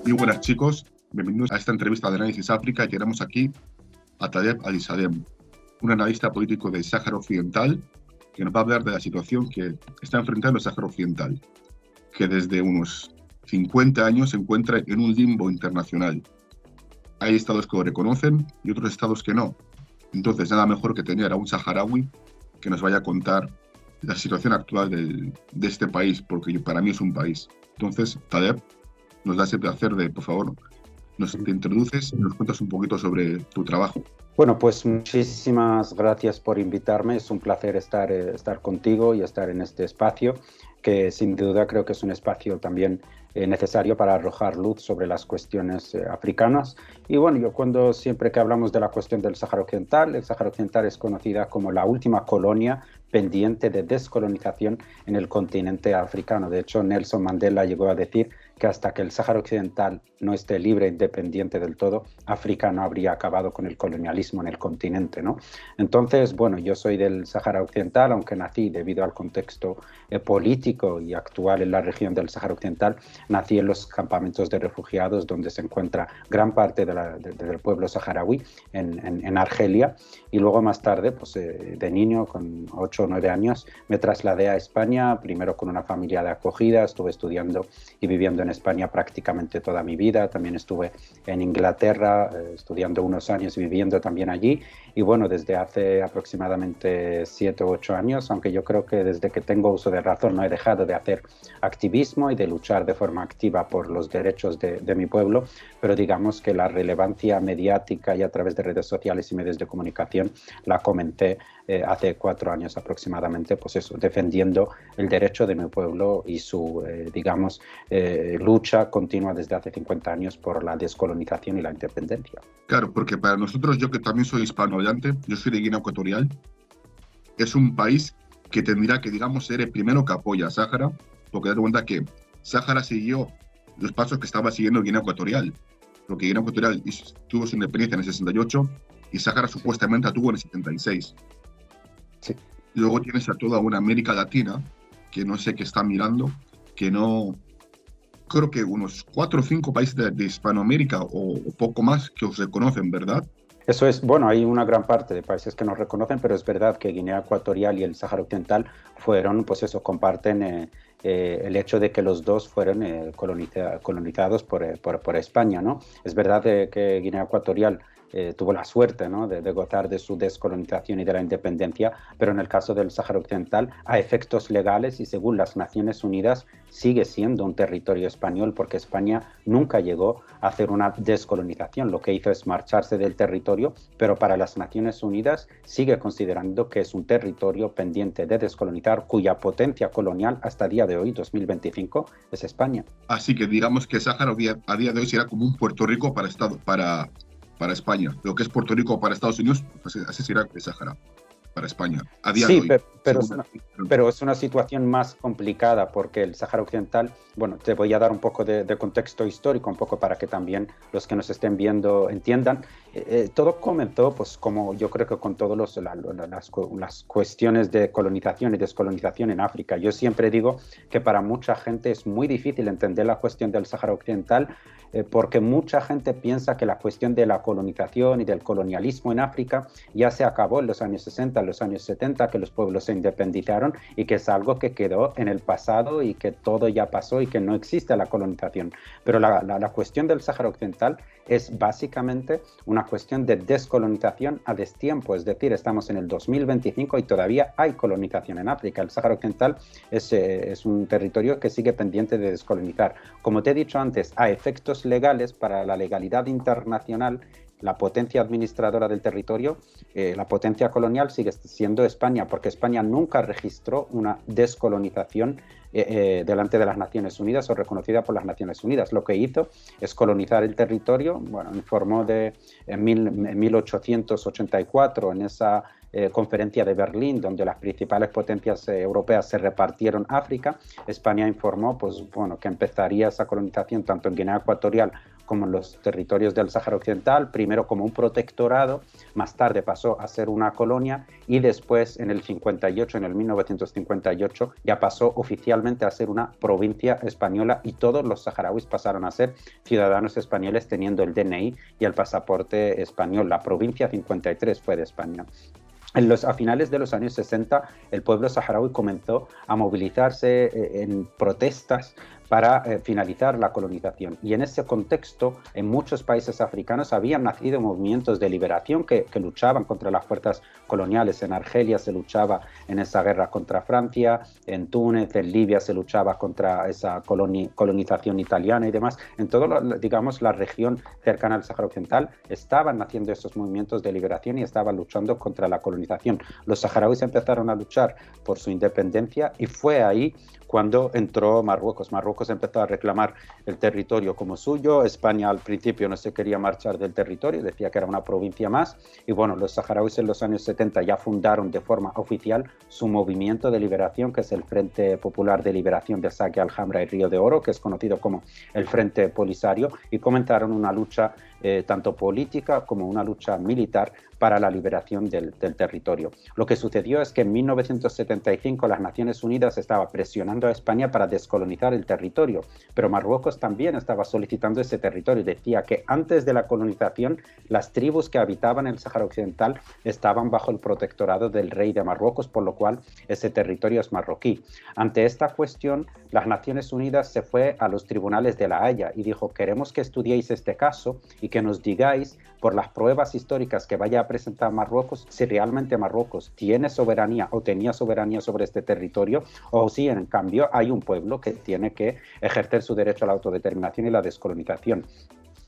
Muy buenas chicos, bienvenidos a esta entrevista de Análisis África y tenemos aquí a Tadeb Alisadem, un analista político del Sáhara Occidental que nos va a hablar de la situación que está enfrentando el Sáhara Occidental, que desde unos 50 años se encuentra en un limbo internacional. Hay estados que lo reconocen y otros estados que no. Entonces, nada mejor que tener a un saharaui que nos vaya a contar la situación actual de este país, porque para mí es un país. Entonces, Tadeb, nos da ese placer de, por favor, te introduces y nos cuentas un poquito sobre tu trabajo. Bueno, pues muchísimas gracias por invitarme. Es un placer estar contigo y estar en este espacio, que sin duda creo que es un espacio también necesario para arrojar luz sobre las cuestiones africanas. Y bueno, siempre que hablamos de la cuestión del Sáhara Occidental, el Sáhara Occidental es conocida como la última colonia pendiente de descolonización en el continente africano. De hecho, Nelson Mandela llegó a decir que hasta que el Sáhara Occidental no esté libre e independiente del todo, África no habría acabado con el colonialismo en el continente, ¿no? Entonces, bueno, yo soy del Sáhara Occidental, aunque nací debido al contexto político y actual en la región del Sáhara Occidental, nací en los campamentos de refugiados donde se encuentra gran parte del pueblo saharaui en Argelia, y luego más tarde, pues de niño, con 8 o 9 años, me trasladé a España, primero con una familia de acogida, estuve estudiando y viviendo en España prácticamente toda mi vida, también estuve en Inglaterra estudiando unos años y viviendo también allí, y bueno, desde hace aproximadamente 7 u 8 años, aunque yo creo que desde que tengo uso de razón no he dejado de hacer activismo y de luchar de forma activa por los derechos de mi pueblo, pero digamos que la relevancia mediática y a través de redes sociales y medios de comunicación la comenté hace 4 años aproximadamente, pues eso, defendiendo el derecho de mi pueblo y su, lucha continua desde hace 50 años por la descolonización y la independencia. Claro, porque para nosotros, yo que también soy hispanohablante, yo soy de Guinea Ecuatorial, es un país que tendría que, digamos, ser el primero que apoya a Sáhara, porque date cuenta que Sáhara siguió los pasos que estaba siguiendo Guinea Ecuatorial, porque Guinea Ecuatorial tuvo su independencia en el 68 y Sáhara supuestamente la tuvo en el 76. Sí. Luego tienes a toda una América Latina que no sé qué está mirando, que no... Creo que unos 4 o 5 países de Hispanoamérica o poco más que os reconocen, ¿verdad? Eso es, bueno, hay una gran parte de países que nos reconocen, pero es verdad que Guinea Ecuatorial y el Sáhara Occidental fueron, pues eso, comparten el hecho de que los dos fueron colonizados por España, ¿no? Es verdad que Guinea Ecuatorial tuvo la suerte, ¿no?, de gozar de su descolonización y de la independencia, pero en el caso del Sáhara Occidental, a efectos legales y según las Naciones Unidas, sigue siendo un territorio español, porque España nunca llegó a hacer una descolonización. Lo que hizo es marcharse del territorio, pero para las Naciones Unidas sigue considerando que es un territorio pendiente de descolonizar, cuya potencia colonial hasta el día de hoy, 2025, es España. Así que digamos que Sáhara a día de hoy será como un Puerto Rico para España. Lo que es Puerto Rico para Estados Unidos, pues así será el Sáhara para España. A día de hoy, pero es una situación más complicada, porque el Sáhara Occidental, bueno, te voy a dar un poco de contexto histórico, un poco para que también los que nos estén viendo entiendan. Todo comenzó, pues como yo creo que con todas las cuestiones de colonización y descolonización en África. Yo siempre digo que para mucha gente es muy difícil entender la cuestión del Sáhara Occidental, porque mucha gente piensa que la cuestión de la colonización y del colonialismo en África ya se acabó en los años 60, en los años 70, que los pueblos se independizaron y que es algo que quedó en el pasado y que todo ya pasó y que no existe la colonización. Pero la cuestión del Sáhara Occidental es básicamente una cuestión de descolonización a destiempo, es decir, estamos en el 2025 y todavía hay colonización en África. El Sáhara Occidental es un territorio que sigue pendiente de descolonizar. Como te he dicho antes, a efectos legales, para la legalidad internacional, la potencia administradora del territorio, la potencia colonial sigue siendo España, porque España nunca registró una descolonización delante de las Naciones Unidas o reconocida por las Naciones Unidas. Lo que hizo es colonizar el territorio, bueno, informó en 1884, en esa conferencia de Berlín, donde las principales potencias europeas se repartieron África. España informó, pues, bueno, que empezaría esa colonización tanto en Guinea Ecuatorial como los territorios del Sáhara Occidental, primero como un protectorado, más tarde pasó a ser una colonia y después en el 58, en el 1958, ya pasó oficialmente a ser una provincia española y todos los saharauis pasaron a ser ciudadanos españoles teniendo el DNI y el pasaporte español. La provincia 53 fue de España. A finales de los años 60, el pueblo saharaui comenzó a movilizarse en protestas para finalizar la colonización. Y en ese contexto, en muchos países africanos habían nacido movimientos de liberación que luchaban contra las fuerzas coloniales. En Argelia se luchaba en esa guerra contra Francia, en Túnez, en Libia se luchaba contra esa colonización italiana y demás. En toda, digamos, la región cercana al Sáhara Occidental estaban naciendo esos movimientos de liberación y estaban luchando contra la colonización. Los saharauis empezaron a luchar por su independencia y fue ahí cuando entró Marruecos. Marruecos empezó a reclamar el territorio como suyo. España al principio no se quería marchar del territorio, decía que era una provincia más. Y bueno, los saharauis en los años 70 ya fundaron de forma oficial su movimiento de liberación, que es el Frente Popular de Liberación de Saque Alhambra y Río de Oro, que es conocido como el Frente Polisario, y comenzaron una lucha tanto política como una lucha militar para la liberación del territorio. Lo que sucedió es que en 1975 las Naciones Unidas estaban presionando a España para descolonizar el territorio, pero Marruecos también estaba solicitando ese territorio. Decía que antes de la colonización las tribus que habitaban el Sáhara Occidental estaban bajo el protectorado del rey de Marruecos, por lo cual ese territorio es marroquí. Ante esta cuestión, las Naciones Unidas se fue a los tribunales de La Haya y dijo: queremos que estudiéis este caso y que nos digáis por las pruebas históricas que vaya a presentar Marruecos si realmente Marruecos tiene soberanía o tenía soberanía sobre este territorio, o si en cambio hay un pueblo que tiene que ejercer su derecho a la autodeterminación y la descolonización.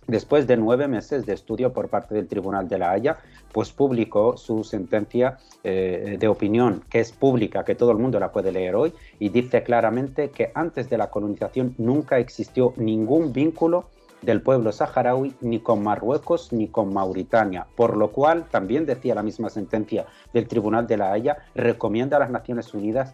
Después de 9 meses de estudio por parte del Tribunal de La Haya, pues publicó su sentencia de opinión, que es pública, que todo el mundo la puede leer hoy, y dice claramente que antes de la colonización nunca existió ningún vínculo del pueblo saharaui ni con Marruecos ni con Mauritania, por lo cual, también decía la misma sentencia del Tribunal de La Haya, recomienda a las Naciones Unidas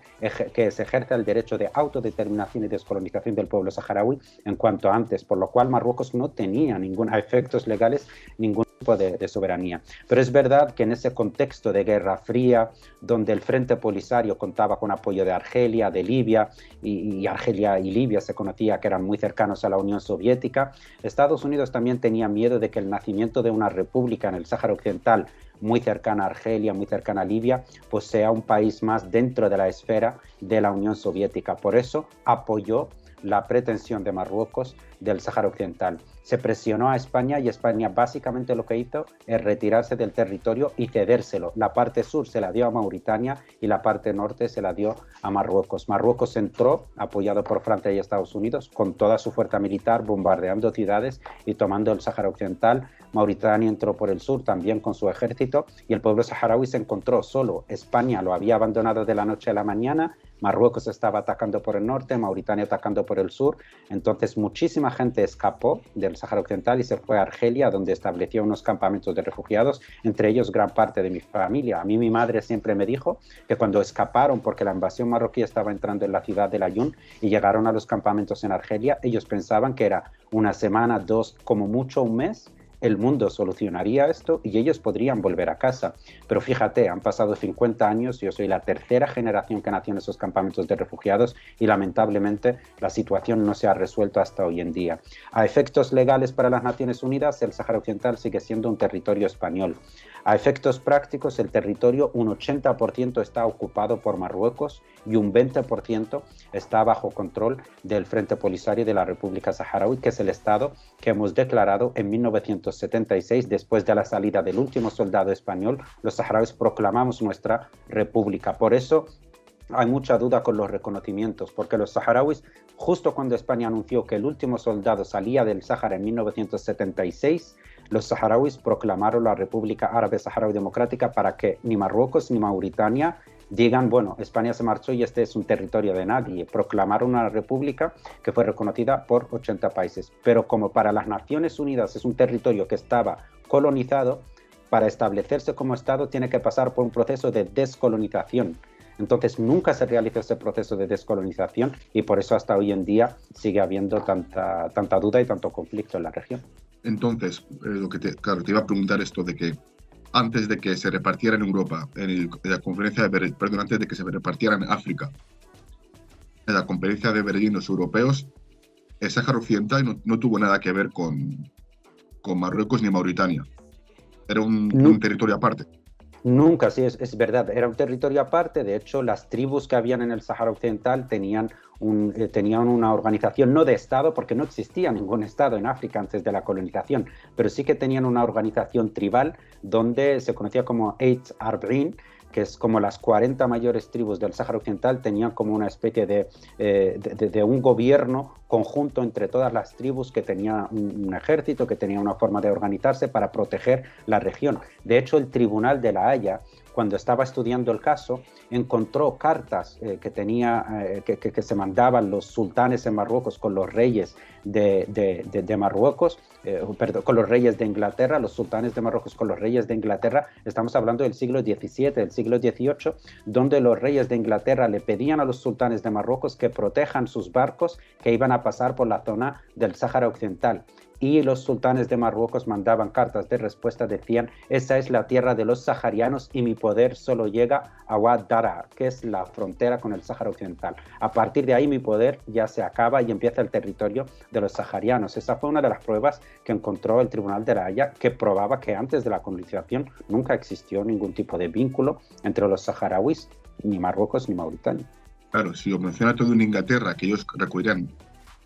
que se ejerza el derecho de autodeterminación y descolonización del pueblo saharaui en cuanto antes, por lo cual Marruecos no tenía a efectos legales ningún tipo de soberanía. Pero es verdad que en ese contexto de Guerra Fría, donde el Frente Polisario contaba con apoyo de Argelia, de Libia, y Argelia y Libia se conocía que eran muy cercanos a la Unión Soviética, Estados Unidos también tenía miedo de que el nacimiento de una república en el Sáhara Occidental, muy cercana a Argelia, muy cercana a Libia, pues sea un país más dentro de la esfera de la Unión Soviética. Por eso apoyó la pretensión de Marruecos del Sáhara Occidental. Se presionó a España y España básicamente lo que hizo es retirarse del territorio y cedérselo. La parte sur se la dio a Mauritania y la parte norte se la dio a Marruecos. Marruecos entró, apoyado por Francia y Estados Unidos, con toda su fuerza militar, bombardeando ciudades y tomando el Sáhara Occidental. Mauritania entró por el sur también con su ejército y el pueblo saharaui se encontró solo. España lo había abandonado de la noche a la mañana, Marruecos estaba atacando por el norte, Mauritania atacando por el sur. Entonces muchísima gente escapó del Sáhara Occidental y se fue a Argelia, donde estableció unos campamentos de refugiados, entre ellos gran parte de mi familia. A mí mi madre siempre me dijo que cuando escaparon, porque la invasión marroquí estaba entrando en la ciudad de Laayoune y llegaron a los campamentos en Argelia, ellos pensaban que era una semana, 2, como mucho un mes, el mundo solucionaría esto y ellos podrían volver a casa. Pero fíjate, han pasado 50 años, yo soy la tercera generación que nació en esos campamentos de refugiados y lamentablemente la situación no se ha resuelto hasta hoy en día. A efectos legales para las Naciones Unidas, el Sáhara Occidental sigue siendo un territorio español. A efectos prácticos, el territorio, un 80% está ocupado por Marruecos y un 20% está bajo control del Frente Polisario de la República Saharaui, que es el Estado que hemos declarado en 1976, después de la salida del último soldado español. Los saharauis proclamamos nuestra república. Por eso hay mucha duda con los reconocimientos, porque los saharauis, justo cuando España anunció que el último soldado salía del Sáhara en 1976, los saharauis proclamaron la República Árabe Saharaui Democrática para que ni Marruecos ni Mauritania digan, bueno, España se marchó y este es un territorio de nadie. Proclamaron una república que fue reconocida por 80 países. Pero como para las Naciones Unidas es un territorio que estaba colonizado, para establecerse como Estado tiene que pasar por un proceso de descolonización. Entonces nunca se realizó ese proceso de descolonización y por eso hasta hoy en día sigue habiendo tanta duda y tanto conflicto en la región. Entonces, claro, te iba a preguntar esto de que antes de que se repartiera en Europa, en la conferencia de Berlín, perdón, antes de que se repartiera en África, en la conferencia de Berlín, los europeos, el Sáhara Occidental no tuvo nada que ver con Marruecos ni Mauritania. Era un territorio aparte. Nunca, sí, es verdad. Era un territorio aparte. De hecho, las tribus que habían en el Sáhara Occidental tenían una organización no de Estado, porque no existía ningún Estado en África antes de la colonización, pero sí que tenían una organización tribal donde se conocía como Eitz Arbin, que es como las 40 mayores tribus del Sáhara Occidental tenían como una especie de un gobierno conjunto entre todas las tribus que tenía un ejército, que tenía una forma de organizarse para proteger la región. De hecho, el Tribunal de la Haya, cuando estaba estudiando el caso, encontró cartas que se mandaban los sultanes en Marruecos con los reyes de Marruecos, con los reyes de Inglaterra, los sultanes de Marruecos con los reyes de Inglaterra. Estamos hablando del siglo XVII, del siglo XVIII, donde los reyes de Inglaterra le pedían a los sultanes de Marruecos que protejan sus barcos que iban a pasar por la zona del Sáhara Occidental. Y los sultanes de Marruecos mandaban cartas de respuesta, decían: esa es la tierra de los saharianos y mi poder solo llega a Wad Dara, que es la frontera con el Sáhara Occidental. A partir de ahí mi poder ya se acaba y empieza el territorio de los saharianos. Esa fue una de las pruebas que encontró el Tribunal de la Haya, que probaba que antes de la colonización nunca existió ningún tipo de vínculo entre los saharauis, ni Marruecos ni Mauritania. Claro, si lo menciona todo en Inglaterra, que ellos recorrían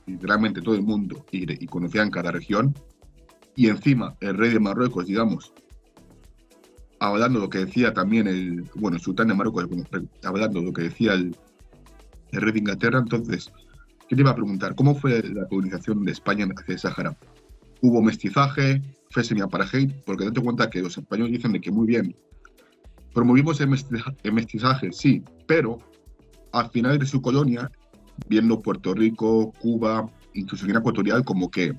literalmente todo el mundo y conocían cada región, y encima el rey de Marruecos, digamos, hablando lo que decía también el sultán de Marruecos, hablando lo que decía el rey de Inglaterra. Entonces, ¿qué te iba a preguntar? ¿Cómo fue la colonización de España hacia el Sáhara? ¿Hubo mestizaje? ¿Fue semi-apartheid? Porque date cuenta que los españoles dicen de que muy bien, promovimos el mestizaje, sí, pero al final de su colonia, viendo Puerto Rico, Cuba, incluso Guinea Ecuatorial, como que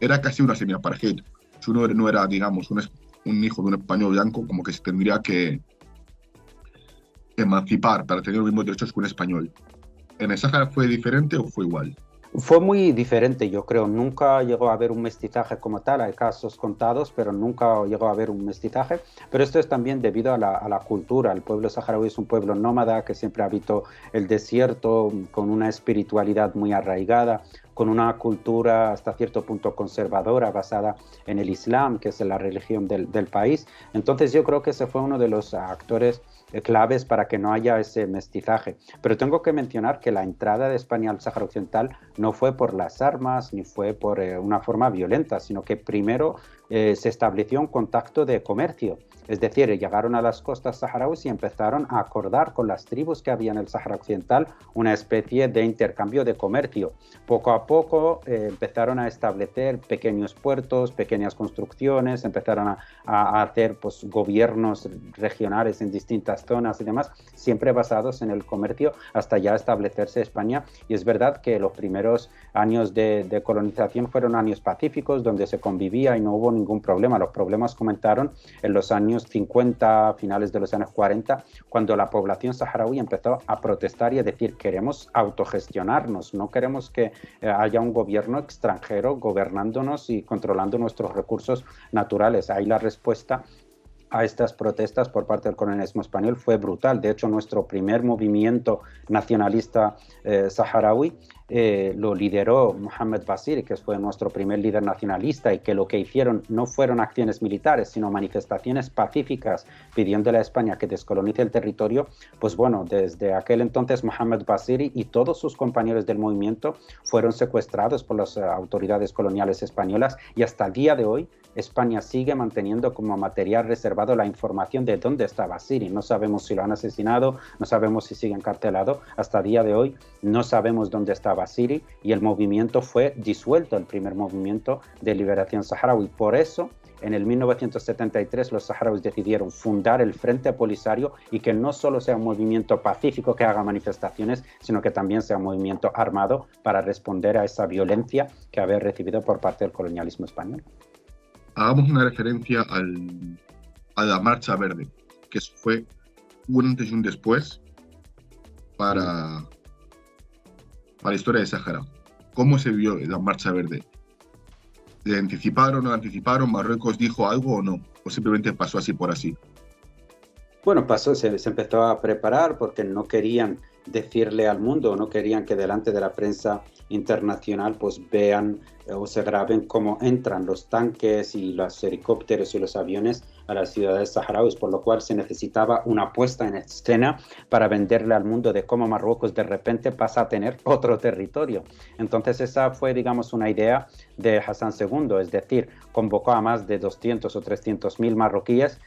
era casi una semi-apartheid. Si uno no era, digamos, un hijo de un español blanco, como que se tendría que emancipar para tener los mismos derechos que un español. ¿En el Sáhara fue diferente o fue igual? Fue muy diferente, yo creo. Nunca llegó a haber un mestizaje como tal. Hay casos contados, pero nunca llegó a haber un mestizaje. Pero esto es también debido a la cultura. El pueblo saharaui es un pueblo nómada que siempre habitó el desierto, con una espiritualidad muy arraigada, con una cultura hasta cierto punto conservadora, basada en el Islam, que es la religión del país. Entonces yo creo que ese fue uno de los actores claves para que no haya ese mestizaje. Pero tengo que mencionar que la entrada de España al Sáhara Occidental no fue por las armas ni fue por una forma violenta, sino que primero se estableció un contacto de comercio. Es decir, llegaron a las costas saharauis y empezaron a acordar con las tribus que había en el Sáhara Occidental una especie de intercambio de comercio. Poco a poco empezaron a establecer pequeños puertos, pequeñas construcciones, empezaron a hacer gobiernos regionales en distintas zonas y demás, siempre basados en el comercio, hasta ya establecerse España. Y es verdad que los primeros años de colonización fueron años pacíficos, donde se convivía y no hubo ningún problema. Los problemas comenzaron en los años 50, finales de los años 40, cuando la población saharaui empezó a protestar y a decir: queremos autogestionarnos, no queremos que haya un gobierno extranjero gobernándonos y controlando nuestros recursos naturales. Ahí la respuesta a estas protestas por parte del colonialismo español fue brutal. De hecho, nuestro primer movimiento nacionalista saharaui lo lideró Mohamed Basiri, que fue nuestro primer líder nacionalista, y que lo que hicieron no fueron acciones militares, sino manifestaciones pacíficas pidiéndole a España que descolonice el territorio. Pues bueno, desde aquel entonces Mohamed Basiri y todos sus compañeros del movimiento fueron secuestrados por las autoridades coloniales españolas, y hasta el día de hoy España sigue manteniendo como material reservado la información de dónde está Basiri. No sabemos si lo han asesinado, no sabemos si sigue encarcelado. Hasta el día de hoy no sabemos dónde está Basiri, y el movimiento fue disuelto, el primer movimiento de liberación saharaui. Por eso, en el 1973 los saharauis decidieron fundar el Frente Polisario, y que no solo sea un movimiento pacífico que haga manifestaciones, sino que también sea un movimiento armado para responder a esa violencia que había recibido por parte del colonialismo español. Hagamos una referencia a la Marcha Verde, que fue un antes y un después para la historia de Sáhara. ¿Cómo se vio la Marcha Verde? ¿Le anticiparon o no anticiparon? ¿Marruecos dijo algo o no? ¿O simplemente pasó así por así? Bueno, se empezó a preparar porque no querían decirle al mundo, no querían que delante de la prensa internacional pues vean o se graben cómo entran los tanques y los helicópteros y los aviones a las ciudades saharauis, por lo cual se necesitaba una puesta en escena para venderle al mundo de cómo Marruecos de repente pasa a tener otro territorio. Entonces esa fue, digamos, una idea de Hassan II, es decir, convocó a más de 200 o 300.000 marroquíes,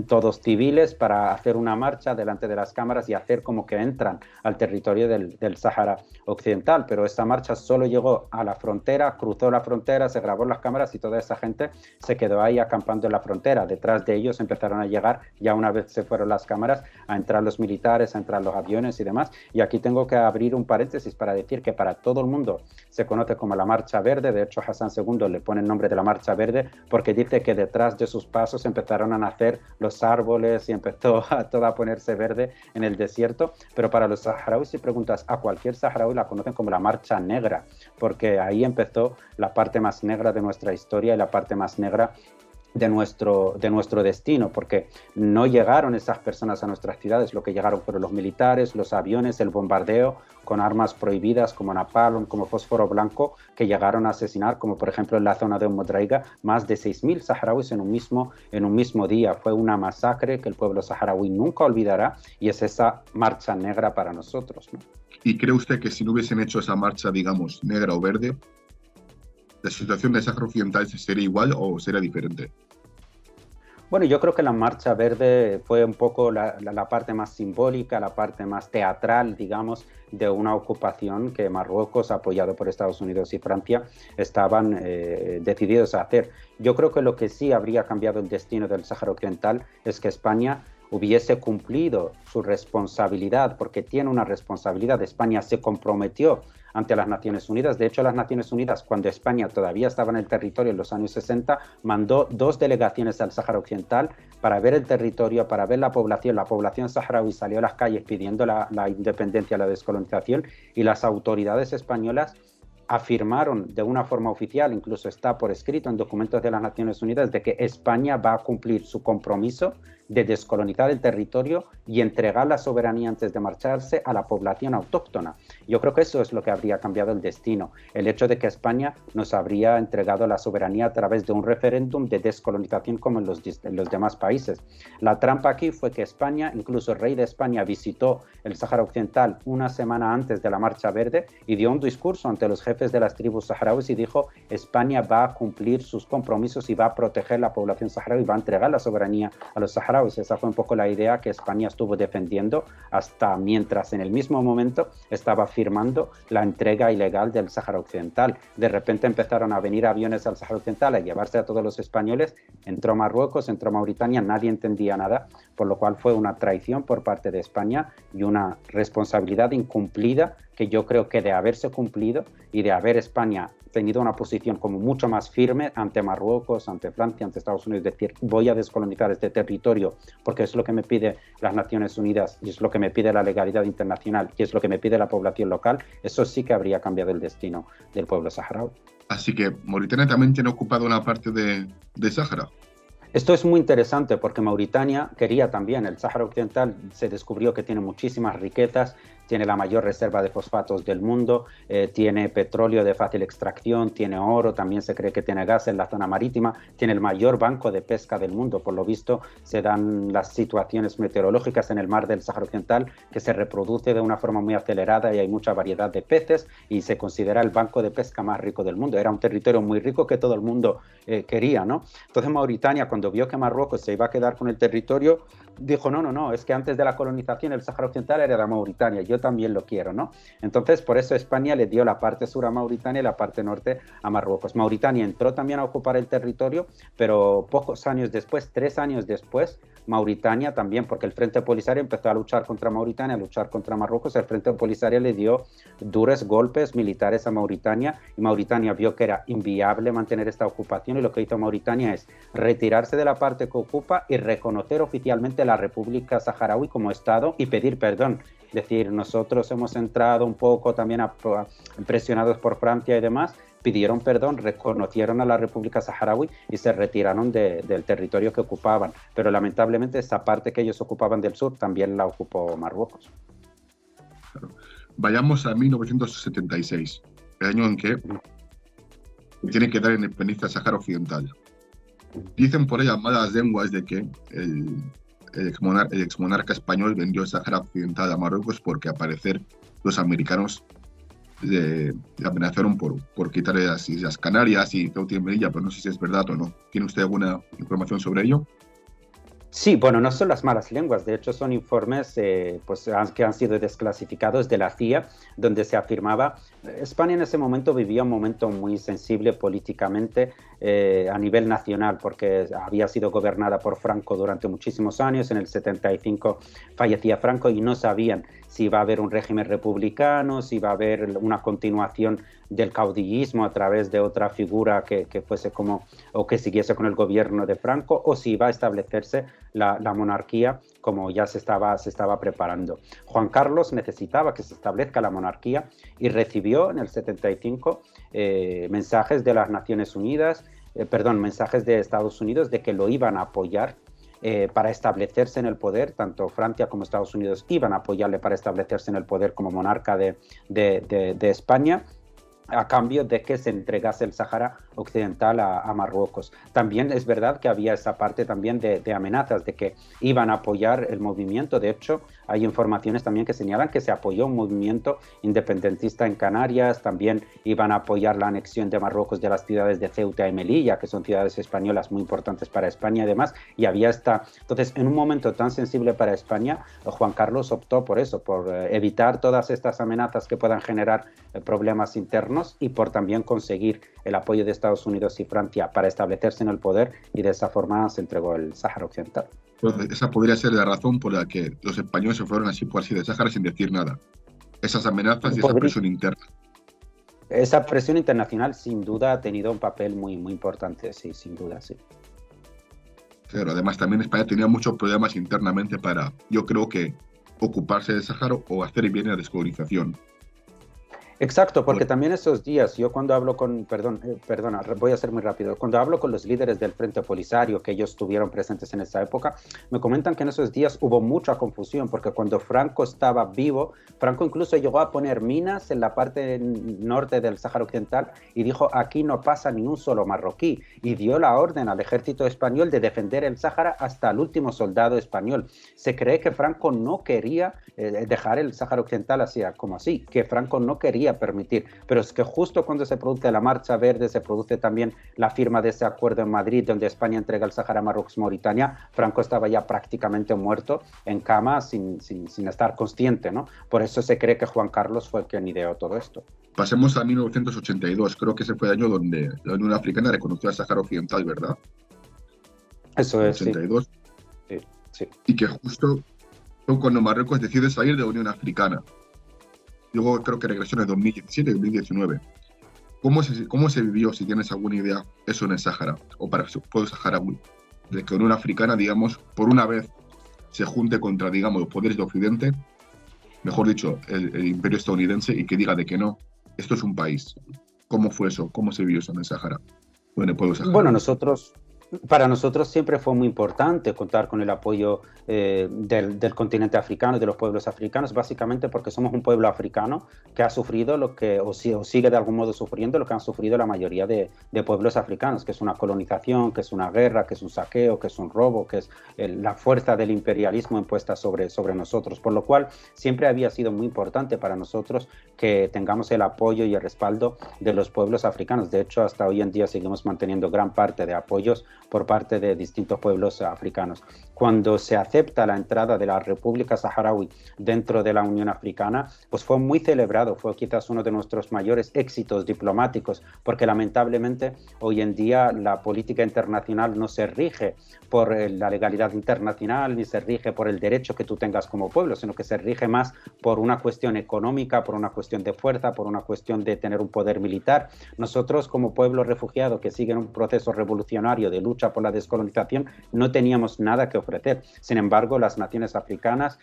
todos civiles, para hacer una marcha delante de las cámaras y hacer como que entran al territorio del Sáhara Occidental, pero esa marcha solo llegó a la frontera, cruzó la frontera, se grabó en las cámaras y toda esa gente se quedó ahí acampando en la frontera. Detrás de ellos empezaron a llegar, ya una vez se fueron las cámaras, a entrar los militares, a entrar los aviones y demás. Y aquí tengo que abrir un paréntesis para decir que para todo el mundo se conoce como la Marcha Verde. De hecho, Hassan II le pone el nombre de la Marcha Verde porque dice que detrás de sus pasos empezaron a nacer los árboles y empezó todo a ponerse verde en el desierto. Pero para los saharauis, si preguntas a cualquier saharaui, la conocen como la Marcha Negra, porque ahí empezó la parte más negra de nuestra historia y la parte más negra de nuestro destino, porque no llegaron esas personas a nuestras ciudades, lo que llegaron fueron los militares, los aviones, el bombardeo con armas prohibidas como napalm, como fósforo blanco, que llegaron a asesinar, como por ejemplo en la zona de Draiga, más de 6.000 saharauis en un mismo día. Fue una masacre que el pueblo saharaui nunca olvidará y es esa marcha negra para nosotros, ¿no? ¿Y cree usted que si no hubiesen hecho esa marcha, digamos, negra o verde, la situación del Sáhara Occidental sería igual o sería diferente? Bueno, yo creo que la Marcha Verde fue un poco la parte más simbólica, la parte más teatral, digamos, de una ocupación que Marruecos, apoyado por Estados Unidos y Francia, estaban decididos a hacer. Yo creo que lo que sí habría cambiado el destino del Sáhara Occidental es que España hubiese cumplido su responsabilidad, porque tiene una responsabilidad. España se comprometió ante las Naciones Unidas. De hecho, las Naciones Unidas, cuando España todavía estaba en el territorio en los años 60, mandó 2 delegaciones al Sáhara Occidental para ver el territorio, para ver la población. La población saharaui salió a las calles pidiendo la independencia, la descolonización, y las autoridades españolas afirmaron de una forma oficial, incluso está por escrito en documentos de las Naciones Unidas, de que España va a cumplir su compromiso de descolonizar el territorio y entregar la soberanía antes de marcharse a la población autóctona. Yo creo que eso es lo que habría cambiado el destino, el hecho de que España nos habría entregado la soberanía a través de un referéndum de descolonización como en los demás países. La trampa aquí fue que España, incluso el rey de España, visitó el Sáhara Occidental una semana antes de la Marcha Verde y dio un discurso ante los jefes de las tribus saharauis y dijo: España va a cumplir sus compromisos y va a proteger la población saharaui, va a entregar la soberanía a los saharauis. Esa fue un poco la idea que España estuvo defendiendo hasta mientras en el mismo momento estaba firmando la entrega ilegal del Sáhara Occidental. De repente empezaron a venir aviones al Sáhara Occidental a llevarse a todos los españoles, entró Marruecos, entró Mauritania, nadie entendía nada, por lo cual fue una traición por parte de España y una responsabilidad incumplida que yo creo que de haberse cumplido y de haber España tenido una posición como mucho más firme ante Marruecos, ante Francia, ante Estados Unidos, es decir, voy a descolonizar este territorio porque es lo que me pide las Naciones Unidas y es lo que me pide la legalidad internacional y es lo que me pide la población local, eso sí que habría cambiado el destino del pueblo saharaui. Así que Mauritania también tiene ocupado una parte de Sáhara. Esto es muy interesante porque Mauritania quería también, el Sáhara Occidental se descubrió que tiene muchísimas riquezas, tiene la mayor reserva de fosfatos del mundo, tiene petróleo de fácil extracción, tiene oro, también se cree que tiene gas en la zona marítima, tiene el mayor banco de pesca del mundo. Por lo visto, se dan las situaciones meteorológicas en el mar del Sáhara Occidental que se reproduce de una forma muy acelerada y hay mucha variedad de peces y se considera el banco de pesca más rico del mundo. Era un territorio muy rico que todo el mundo quería, ¿no? Entonces Mauritania, cuando vio que Marruecos se iba a quedar con el territorio, dijo, no, es que antes de la colonización el Sáhara Occidental era de Mauritania, yo también lo quiero, ¿no? Entonces, por eso España le dio la parte sur a Mauritania y la parte norte a Marruecos. Mauritania entró también a ocupar el territorio, pero pocos años después, 3 años después, Mauritania también, porque el Frente Polisario empezó a luchar contra Mauritania, a luchar contra Marruecos. El Frente Polisario le dio duros golpes militares a Mauritania y Mauritania vio que era inviable mantener esta ocupación y lo que hizo Mauritania es retirarse de la parte que ocupa y reconocer oficialmente la República Saharaui como Estado y pedir perdón. Es decir, nosotros hemos entrado un poco también presionados por Francia y demás, pidieron perdón, reconocieron a la República Saharaui y se retiraron del territorio que ocupaban. Pero lamentablemente esa parte que ellos ocupaban del sur también la ocupó Marruecos. Claro. Vayamos a 1976, el año en que tiene que dar independencia al Sáhara Occidental. Dicen por ahí malas lenguas de que el exmonarca español vendió el Sáhara Occidental a Marruecos porque, al parecer, los americanos le amenazaron por quitarle las Islas Canarias y Ceuta y Melilla, pero no sé si es verdad o no. ¿Tiene usted alguna información sobre ello? Sí, bueno, no son las malas lenguas, de hecho son informes que han sido desclasificados de la CIA, donde se afirmaba, España en ese momento vivía un momento muy sensible políticamente a nivel nacional, porque había sido gobernada por Franco durante muchísimos años, en el 75 fallecía Franco y no sabían si iba a haber un régimen republicano, si iba a haber una continuación del caudillismo a través de otra figura que fuese como, o que siguiese con el gobierno de Franco, o si iba a establecerse la monarquía como ya se estaba preparando. Juan Carlos necesitaba que se establezca la monarquía y recibió en el 75 mensajes de las Naciones Unidas, mensajes de Estados Unidos de que lo iban a apoyar para establecerse en el poder. Tanto Francia como Estados Unidos iban a apoyarle para establecerse en el poder como monarca de España, a cambio de que se entregase el Sáhara Occidental a Marruecos. También es verdad que había esa parte también de amenazas, de que iban a apoyar el movimiento. De hecho, hay informaciones también que señalan que se apoyó un movimiento independentista en Canarias, también iban a apoyar la anexión de Marruecos de las ciudades de Ceuta y Melilla, que son ciudades españolas muy importantes para España y demás, y había Entonces, en un momento tan sensible para España, Juan Carlos optó por eso, por evitar todas estas amenazas que puedan generar problemas internos y por también conseguir el apoyo de Estados Unidos y Francia para establecerse en el poder, y de esa forma se entregó el Sáhara Occidental. Entonces, esa podría ser la razón por la que los españoles se fueron así por así del Sáhara sin decir nada. Esas amenazas y esa presión interna. Esa presión internacional sin duda ha tenido un papel muy, muy importante, sí, sin duda, sí. Claro, además también España tenía muchos problemas internamente para, yo creo que, ocuparse del Sáhara o hacer bien la descolonización. Exacto, porque también esos días, yo cuando hablo perdona, voy a ser muy rápido, cuando hablo con los líderes del Frente Polisario, que ellos estuvieron presentes en esa época, me comentan que en esos días hubo mucha confusión, porque cuando Franco estaba vivo, Franco incluso llegó a poner minas en la parte norte del Sáhara Occidental y dijo, aquí no pasa ni un solo marroquí, y dio la orden al ejército español de defender el Sáhara hasta el último soldado español. Se cree que Franco no quería dejar el Sáhara Occidental así, como así, que Franco no quería permitir, pero es que justo cuando se produce la Marcha Verde, se produce también la firma de ese acuerdo en Madrid, donde España entrega el Sáhara a Marruecos y Mauritania. Franco estaba ya prácticamente muerto en cama sin estar consciente, ¿no? Por eso se cree que Juan Carlos fue el quien ideó todo esto. Pasemos a 1982, creo que ese fue el año donde la Unión Africana reconoció al Sáhara Occidental, ¿verdad? Eso es, 82. Sí. Sí. Y que justo fue cuando Marruecos decide salir de la Unión Africana. Luego creo que regresó en el 2017 y 2019. ¿Cómo se vivió, si tienes alguna idea, eso en el Sáhara o para el pueblo saharaui? De que la Unión Africana, digamos, por una vez se junte contra, digamos, los poderes de Occidente, mejor dicho, el imperio estadounidense, y que diga de que no, esto es un país. ¿Cómo fue eso? ¿Cómo se vivió eso en el Sáhara? O en el pueblo saharaui. Bueno, para nosotros siempre fue muy importante contar con el apoyo del continente africano y de los pueblos africanos, básicamente porque somos un pueblo africano que ha sufrido o sigue de algún modo sufriendo lo que han sufrido la mayoría de pueblos africanos, que es una colonización, que es una guerra, que es un saqueo, que es un robo, que es la fuerza del imperialismo impuesta sobre nosotros, por lo cual siempre había sido muy importante para nosotros que tengamos el apoyo y el respaldo de los pueblos africanos. De hecho, hasta hoy en día seguimos manteniendo gran parte de apoyos por parte de distintos pueblos africanos. Cuando se acepta la entrada de la República Saharaui dentro de la Unión Africana, pues fue muy celebrado, fue quizás uno de nuestros mayores éxitos diplomáticos, porque lamentablemente hoy en día la política internacional no se rige por la legalidad internacional, ni se rige por el derecho que tú tengas como pueblo, sino que se rige más por una cuestión económica, por una cuestión de fuerza, por una cuestión de tener un poder militar. Nosotros, como pueblo refugiado que sigue en un proceso revolucionario de lucha por la descolonización, no teníamos nada que ofrecer. Sin embargo, las naciones africanas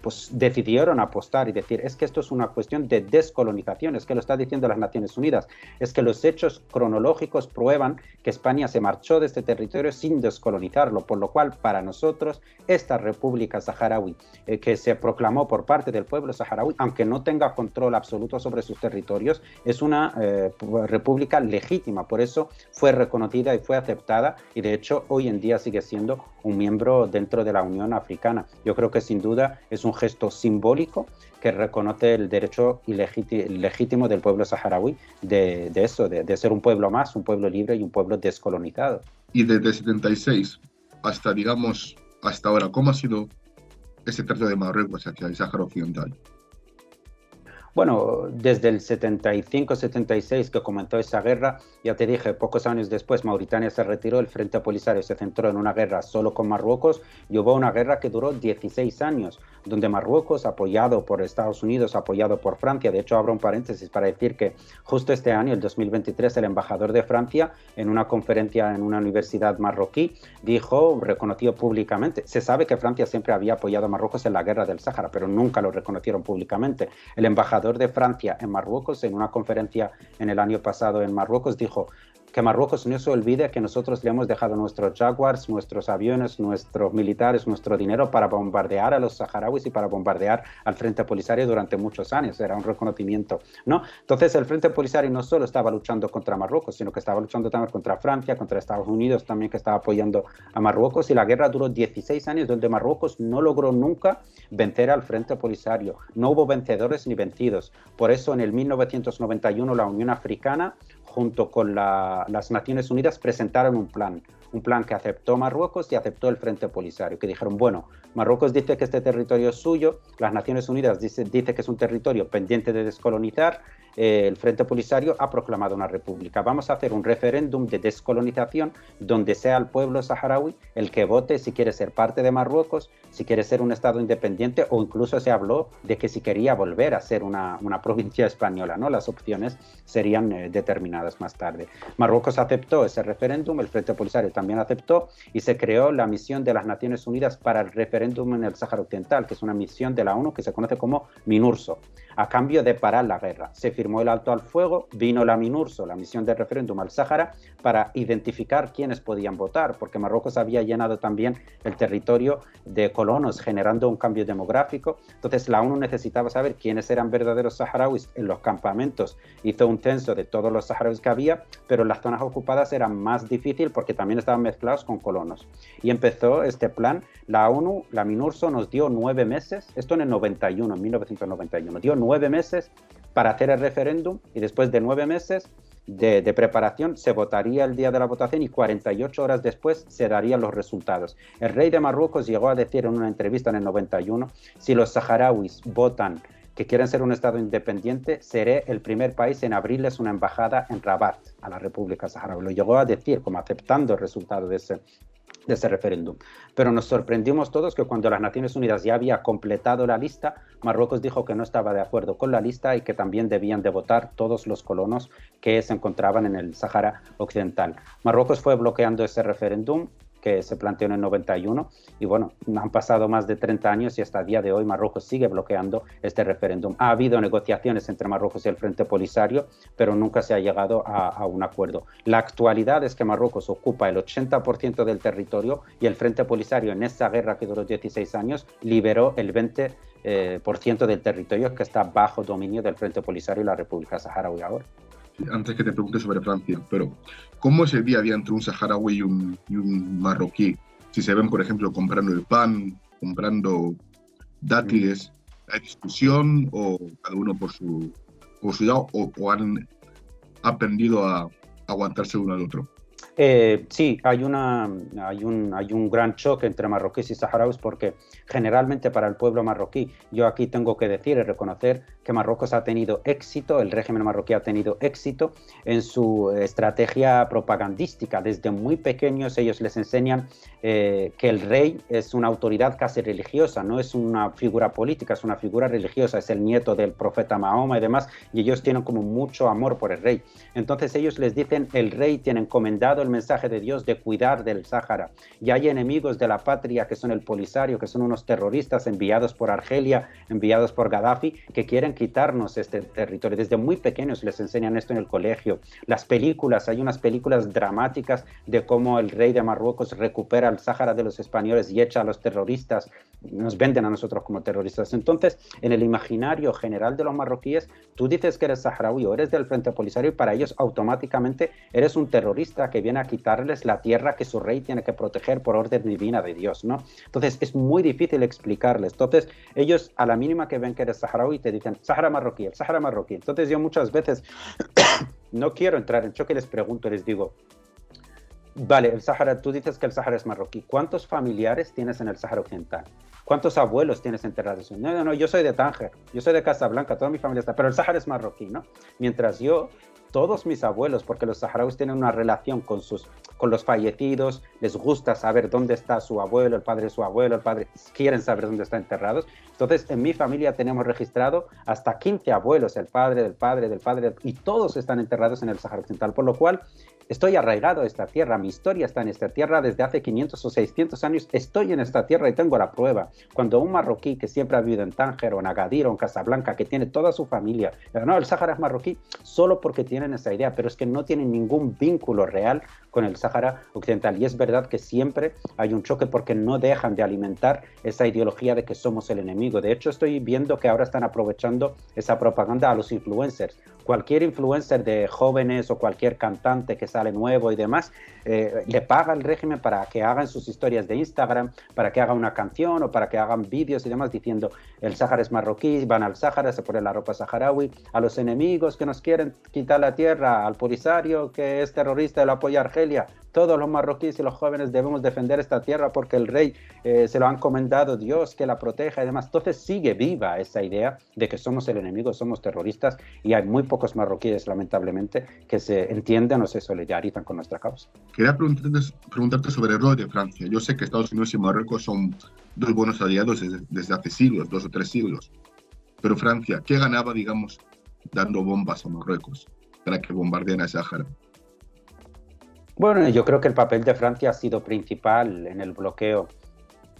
pues decidieron apostar y decir, es que esto es una cuestión de descolonización, es que lo está diciendo las Naciones Unidas, es que los hechos cronológicos prueban que España se marchó de este territorio sin descolonizarlo, por lo cual para nosotros esta República Saharaui que se proclamó por parte del pueblo saharaui, aunque no tenga control absoluto sobre sus territorios, es una república legítima, por eso fue reconocida y fue aceptada y de hecho hoy en día sigue siendo un miembro dentro de la Unión Africana. Yo creo que sin duda es un gesto simbólico que reconoce el derecho legítimo del pueblo saharaui de ser un pueblo más, un pueblo libre y un pueblo descolonizado. Y desde el 76 hasta, digamos, hasta ahora, ¿cómo ha sido ese trato de Marruecos hacia el Sáhara Occidental? Bueno, desde el 75-76 que comenzó esa guerra, ya te dije, pocos años después Mauritania se retiró, el Frente Polisario se centró en una guerra solo con Marruecos y hubo una guerra que duró 16 años, donde Marruecos, apoyado por Estados Unidos, apoyado por Francia, de hecho abro un paréntesis para decir que justo este año, el 2023, el embajador de Francia, en una conferencia en una universidad marroquí, dijo, reconoció públicamente, se sabe que Francia siempre había apoyado a Marruecos en la guerra del Sáhara, pero nunca lo reconocieron públicamente. El embajador de Francia en Marruecos, en una conferencia en el año pasado en Marruecos, dijo que Marruecos no se olvide que nosotros le hemos dejado nuestros Jaguars, nuestros aviones, nuestros militares, nuestro dinero para bombardear a los saharauis y para bombardear al Frente Polisario durante muchos años. Era un reconocimiento, ¿no? Entonces el Frente Polisario no solo estaba luchando contra Marruecos, sino que estaba luchando también contra Francia, contra Estados Unidos también, que estaba apoyando a Marruecos, y la guerra duró 16 años donde Marruecos no logró nunca vencer al Frente Polisario. No hubo vencedores ni vencidos. Por eso en el 1991 la Unión Africana junto con las Naciones Unidas presentaron un plan que aceptó Marruecos y aceptó el Frente Polisario, que dijeron, bueno, Marruecos dice que este territorio es suyo, las Naciones Unidas dice que es un territorio pendiente de descolonizar, el Frente Polisario ha proclamado una república. Vamos a hacer un referéndum de descolonización donde sea el pueblo saharaui el que vote si quiere ser parte de Marruecos, si quiere ser un Estado independiente, o incluso se habló de que si quería volver a ser una provincia española, ¿no? Las opciones serían determinadas más tarde. Marruecos aceptó ese referéndum, el Frente Polisario también aceptó y se creó la misión de las Naciones Unidas para el referéndum en el Sáhara Occidental, que es una misión de la ONU que se conoce como MINURSO, a cambio de parar la guerra. Se firmó el alto al fuego, vino la MINURSO, la misión de referéndum al Sáhara, para identificar quiénes podían votar, porque Marruecos había llenado también el territorio de colonos, generando un cambio demográfico. Entonces la ONU necesitaba saber quiénes eran verdaderos saharauis en los campamentos. Hizo un censo de todos los saharauis que había, pero en las zonas ocupadas era más difícil porque también estaban mezclados con colonos. Y empezó este plan. La ONU, la MINURSO, nos dio 9 meses, esto en el 91, en 1991, dio 9 meses para hacer el referéndum y después de 9 meses de preparación se votaría el día de la votación y 48 horas después se darían los resultados. El rey de Marruecos llegó a decir en una entrevista en el 91, si los saharauis votan que quieren ser un Estado independiente, seré el primer país en abrirles una embajada en Rabat a la República Saharaui. Lo llegó a decir como aceptando el resultado de ese referéndum. Pero nos sorprendimos todos que cuando las Naciones Unidas ya había completado la lista, Marruecos dijo que no estaba de acuerdo con la lista y que también debían de votar todos los colonos que se encontraban en el Sáhara Occidental. Marruecos fue bloqueando ese referéndum que se planteó en el 91 y bueno, han pasado más de 30 años y hasta el día de hoy Marruecos sigue bloqueando este referéndum. Ha habido negociaciones entre Marruecos y el Frente Polisario, pero nunca se ha llegado a un acuerdo. La actualidad es que Marruecos ocupa el 80% del territorio y el Frente Polisario en esa guerra que duró 16 años liberó el 20% del territorio que está bajo dominio del Frente Polisario y la República Saharaui ahora. Antes que te pregunte sobre Francia, pero ¿cómo es el día a día entre un saharaui y un marroquí? Si se ven, por ejemplo, comprando el pan, comprando dátiles, ¿hay discusión o cada uno por su lado o han aprendido a aguantarse uno al otro? Sí, hay un gran choque entre marroquíes y saharauis porque generalmente para el pueblo marroquí, yo aquí tengo que decir y reconocer que Marruecos ha tenido éxito, el régimen marroquí ha tenido éxito en su estrategia propagandística. Desde muy pequeños ellos les enseñan que el rey es una autoridad casi religiosa, no es una figura política, es una figura religiosa, es el nieto del profeta Mahoma y demás, y ellos tienen como mucho amor por el rey. Entonces ellos les dicen, el rey tiene encomendado el mensaje de Dios de cuidar del Sáhara, y hay enemigos de la patria que son el Polisario, que son unos terroristas enviados por Argelia, enviados por Gaddafi, que quieren quitarnos este territorio. Desde muy pequeños les enseñan esto en el colegio. Las películas, hay unas películas dramáticas de cómo el rey de Marruecos recupera el Sáhara de los españoles y echa a los terroristas, nos venden a nosotros como terroristas. Entonces, en el imaginario general de los marroquíes, tú dices que eres saharaui o eres del Frente Polisario y para ellos automáticamente eres un terrorista que viene a quitarles la tierra que su rey tiene que proteger por orden divina de Dios, ¿no? Entonces, es muy difícil explicarles. Entonces, ellos a la mínima que ven que eres saharaui te dicen, Sáhara marroquí, el Sáhara marroquí. Entonces, yo muchas veces no quiero entrar en choque, les pregunto, les digo, vale, el Sáhara, tú dices que el Sáhara es marroquí. ¿Cuántos familiares tienes en el Sáhara Occidental? ¿Cuántos abuelos tienes enterrados? No, yo soy de Tánger, yo soy de Casablanca, toda mi familia está, pero el Sáhara es marroquí, ¿no? Mientras yo, todos mis abuelos, porque los saharauis tienen una relación con los fallecidos, les gusta saber dónde está su abuelo, el padre de su abuelo, el padre, quieren saber dónde están enterrados. Entonces, en mi familia tenemos registrado hasta 15 abuelos, el padre del padre del padre, y todos están enterrados en el Sáhara Occidental, por lo cual estoy arraigado a esta tierra, mi historia está en esta tierra desde hace 500 o 600 años, estoy en esta tierra y tengo la prueba. Cuando un marroquí que siempre ha vivido en Tánger o en Agadir o en Casablanca, que tiene toda su familia, no, el Sáhara es marroquí, solo porque tienen esa idea, pero es que no tienen ningún vínculo real con el Sáhara Occidental. Y es verdad que siempre hay un choque porque no dejan de alimentar esa ideología de que somos el enemigo. De hecho, estoy viendo que ahora están aprovechando esa propaganda a los influencers. Cualquier influencer de jóvenes o cualquier cantante que sale nuevo y demás, le paga el régimen para que hagan sus historias de Instagram, para que hagan una canción o para que hagan vídeos y demás diciendo el Sáhara es marroquí, van al Sáhara, se ponen la ropa saharaui, a los enemigos que nos quieren quitar la tierra, al Polisario que es terrorista y lo apoya Argelia. Todos los marroquíes y los jóvenes debemos defender esta tierra porque el rey se lo ha encomendado Dios, que la proteja y demás. Entonces sigue viva esa idea de que somos el enemigo, somos terroristas, y hay muy pocos marroquíes, lamentablemente, que se entienden o se solidarizan con nuestra causa. Quería preguntarte sobre el rol de Francia. Yo sé que Estados Unidos y Marruecos son dos buenos aliados desde hace siglos, 2 o 3 siglos. Pero Francia, ¿qué ganaba, digamos, dando bombas a Marruecos para que bombardearan el Sáhara? Bueno, yo creo que el papel de Francia ha sido principal en el bloqueo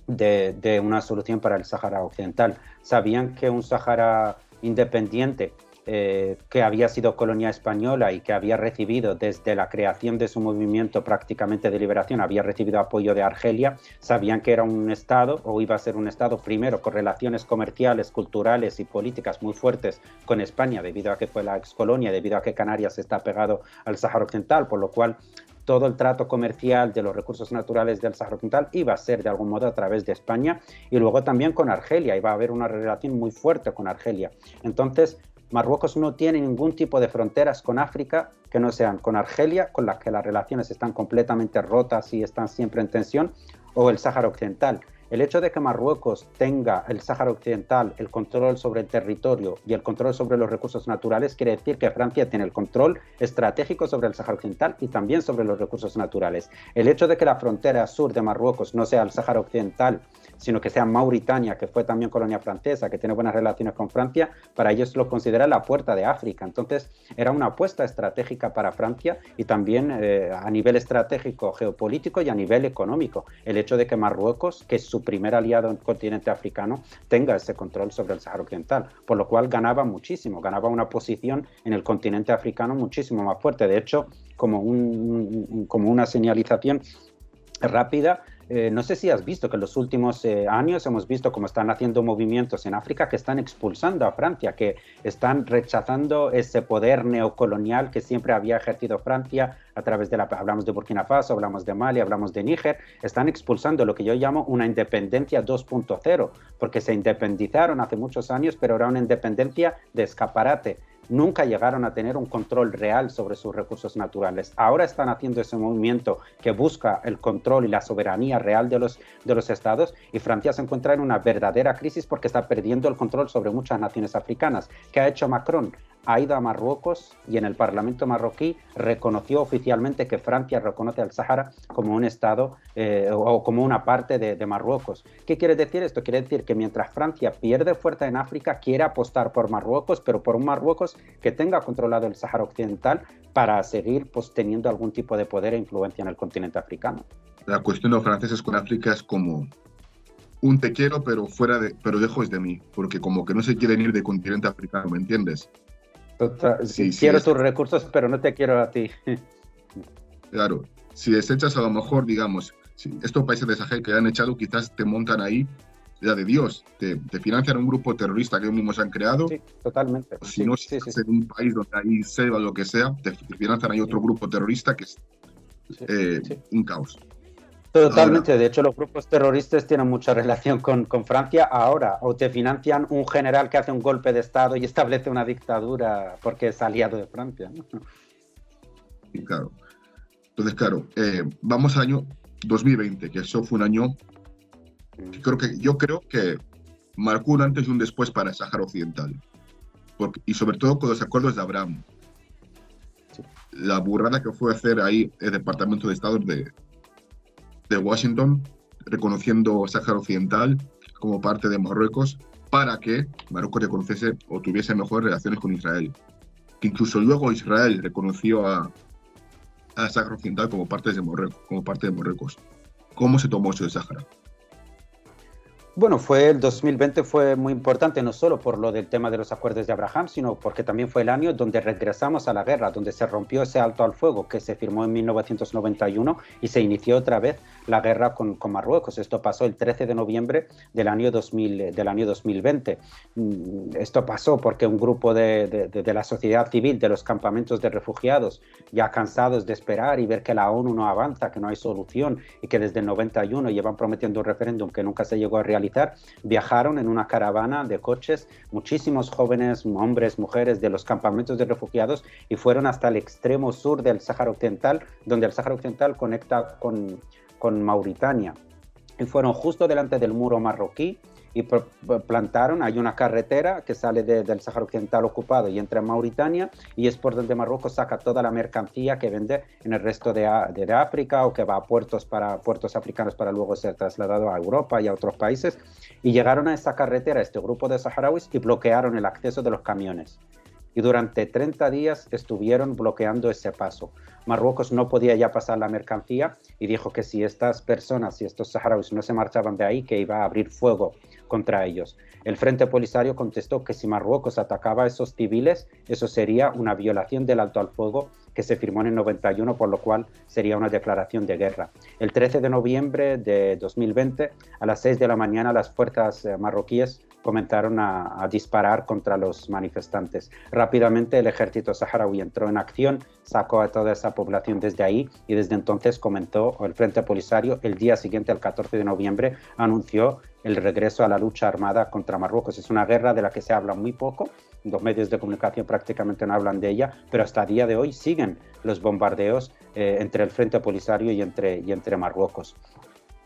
de una solución para el Sáhara Occidental. Sabían que un Sáhara independiente, que había sido colonia española y que había recibido desde la creación de su movimiento prácticamente de liberación, había recibido apoyo de Argelia, sabían que era un Estado o iba a ser un Estado primero con relaciones comerciales, culturales y políticas muy fuertes con España debido a que fue la excolonia, debido a que Canarias está pegado al Sáhara Occidental, por lo cual todo el trato comercial de los recursos naturales del Sáhara Occidental iba a ser de algún modo a través de España y luego también con Argelia, iba a haber una relación muy fuerte con Argelia. Entonces, Marruecos no tiene ningún tipo de fronteras con África que no sean con Argelia, con las que las relaciones están completamente rotas y están siempre en tensión, o el Sáhara Occidental. El hecho de que Marruecos tenga el Sáhara Occidental, el control sobre el territorio y el control sobre los recursos naturales, quiere decir que Francia tiene el control estratégico sobre el Sáhara Occidental y también sobre los recursos naturales. El hecho de que la frontera sur de Marruecos no sea el Sáhara Occidental, sino que sea Mauritania, que fue también colonia francesa, que tiene buenas relaciones con Francia, para ellos lo consideran la puerta de África. Entonces, era una apuesta estratégica para Francia y también a nivel estratégico geopolítico y a nivel económico. El hecho de que Marruecos, que es su primer aliado en el continente africano, tenga ese control sobre el Sáhara Occidental, por lo cual ganaba muchísimo, ganaba una posición en el continente africano muchísimo más fuerte. De hecho, como una señalización rápida, no sé si has visto que en los últimos años hemos visto cómo están haciendo movimientos en África que están expulsando a Francia, que están rechazando ese poder neocolonial que siempre había ejercido Francia a través de hablamos de Burkina Faso, hablamos de Mali, hablamos de Níger, están expulsando lo que yo llamo una independencia 2.0, porque se independizaron hace muchos años, pero era una independencia de escaparate. nunca llegaron a tener un control real sobre sus recursos naturales. Ahora están haciendo ese movimiento que busca el control y la soberanía real de los estados, y Francia se encuentra en una verdadera crisis porque está perdiendo el control sobre muchas naciones africanas. ¿Qué ha hecho Macron? Ha ido a Marruecos y en el Parlamento marroquí reconoció oficialmente que Francia reconoce al Sáhara como un estado o como una parte de Marruecos. ¿Qué quiere decir esto? Quiere decir que mientras Francia pierde fuerza en África, quiere apostar por Marruecos, pero por un Marruecos que tenga controlado el Sáhara Occidental para seguir teniendo algún tipo de poder e influencia en el continente africano. La cuestión de los franceses con África es como un te quiero, pero lejos de mí, porque como que no se quieren ir del continente africano, ¿me entiendes? Total, sí, quiero tus recursos, pero no te quiero a ti. Claro, si desechas a lo mejor, digamos, estos países de Sahel que han echado, quizás te montan ahí, ya de Dios, te financian un grupo terrorista que ellos mismos han creado. Sí, totalmente. Si no, si estás en un país donde hay selva o lo que sea, te financian ahí otro grupo terrorista que es un caos. Totalmente, de hecho los grupos terroristas tienen mucha relación con Francia ahora, o te financian un general que hace un golpe de Estado y establece una dictadura porque es aliado de Francia, ¿no? Sí, claro. Entonces, claro, vamos al año 2020, que eso fue un año que yo creo que marcó un antes y un después para el Sáhara Occidental, y sobre todo con los acuerdos de Abraham. Sí. La burrada que fue hacer ahí el Departamento de Estado de Washington, reconociendo Sáhara Occidental como parte de Marruecos, para que Marruecos reconociese o tuviese mejores relaciones con Israel. Que incluso luego Israel reconoció a Sáhara Occidental como parte de Marruecos. ¿Cómo se tomó eso de Sáhara? Bueno, el 2020 fue muy importante, no solo por lo del tema de los acuerdos de Abraham, sino porque también fue el año donde regresamos a la guerra, donde se rompió ese alto al fuego que se firmó en 1991 y se inició otra vez la guerra con Marruecos. Esto pasó el 13 de noviembre del año 2020. Esto pasó porque un grupo de la sociedad civil, de los campamentos de refugiados, ya cansados de esperar y ver que la ONU no avanza, que no hay solución y que desde el 91 llevan prometiendo un referéndum que nunca se llegó a realizar, viajaron en una caravana de coches, muchísimos jóvenes, hombres, mujeres de los campamentos de refugiados, y fueron hasta el extremo sur del Sáhara Occidental, donde el Sáhara Occidental conecta con Mauritania. Y fueron justo delante del muro marroquí y plantaron, hay una carretera que sale del Sáhara Occidental ocupado y entra en Mauritania, y es por donde Marruecos saca toda la mercancía que vende en el resto de África, o que va a puertos africanos para luego ser trasladado a Europa y a otros países. Y llegaron a esa carretera este grupo de saharauis y bloquearon el acceso de los camiones. Y durante 30 días estuvieron bloqueando ese paso. Marruecos no podía ya pasar la mercancía y dijo que si estas personas, si estos saharauis no se marchaban de ahí, que iba a abrir fuego contra ellos. El Frente Polisario contestó que si Marruecos atacaba a esos civiles, eso sería una violación del alto al fuego que se firmó en el 91, por lo cual sería una declaración de guerra. El 13 de noviembre de 2020, a las 6 de la mañana, las fuerzas marroquíes comenzaron a disparar contra los manifestantes. Rápidamente el ejército saharaui entró en acción, sacó a toda esa población desde ahí, y desde entonces comenzó el Frente Polisario. El día siguiente, el 14 de noviembre, anunció el regreso a la lucha armada contra Marruecos. Es una guerra de la que se habla muy poco, los medios de comunicación prácticamente no hablan de ella, pero hasta el día de hoy siguen los bombardeos entre el Frente Polisario y entre Marruecos.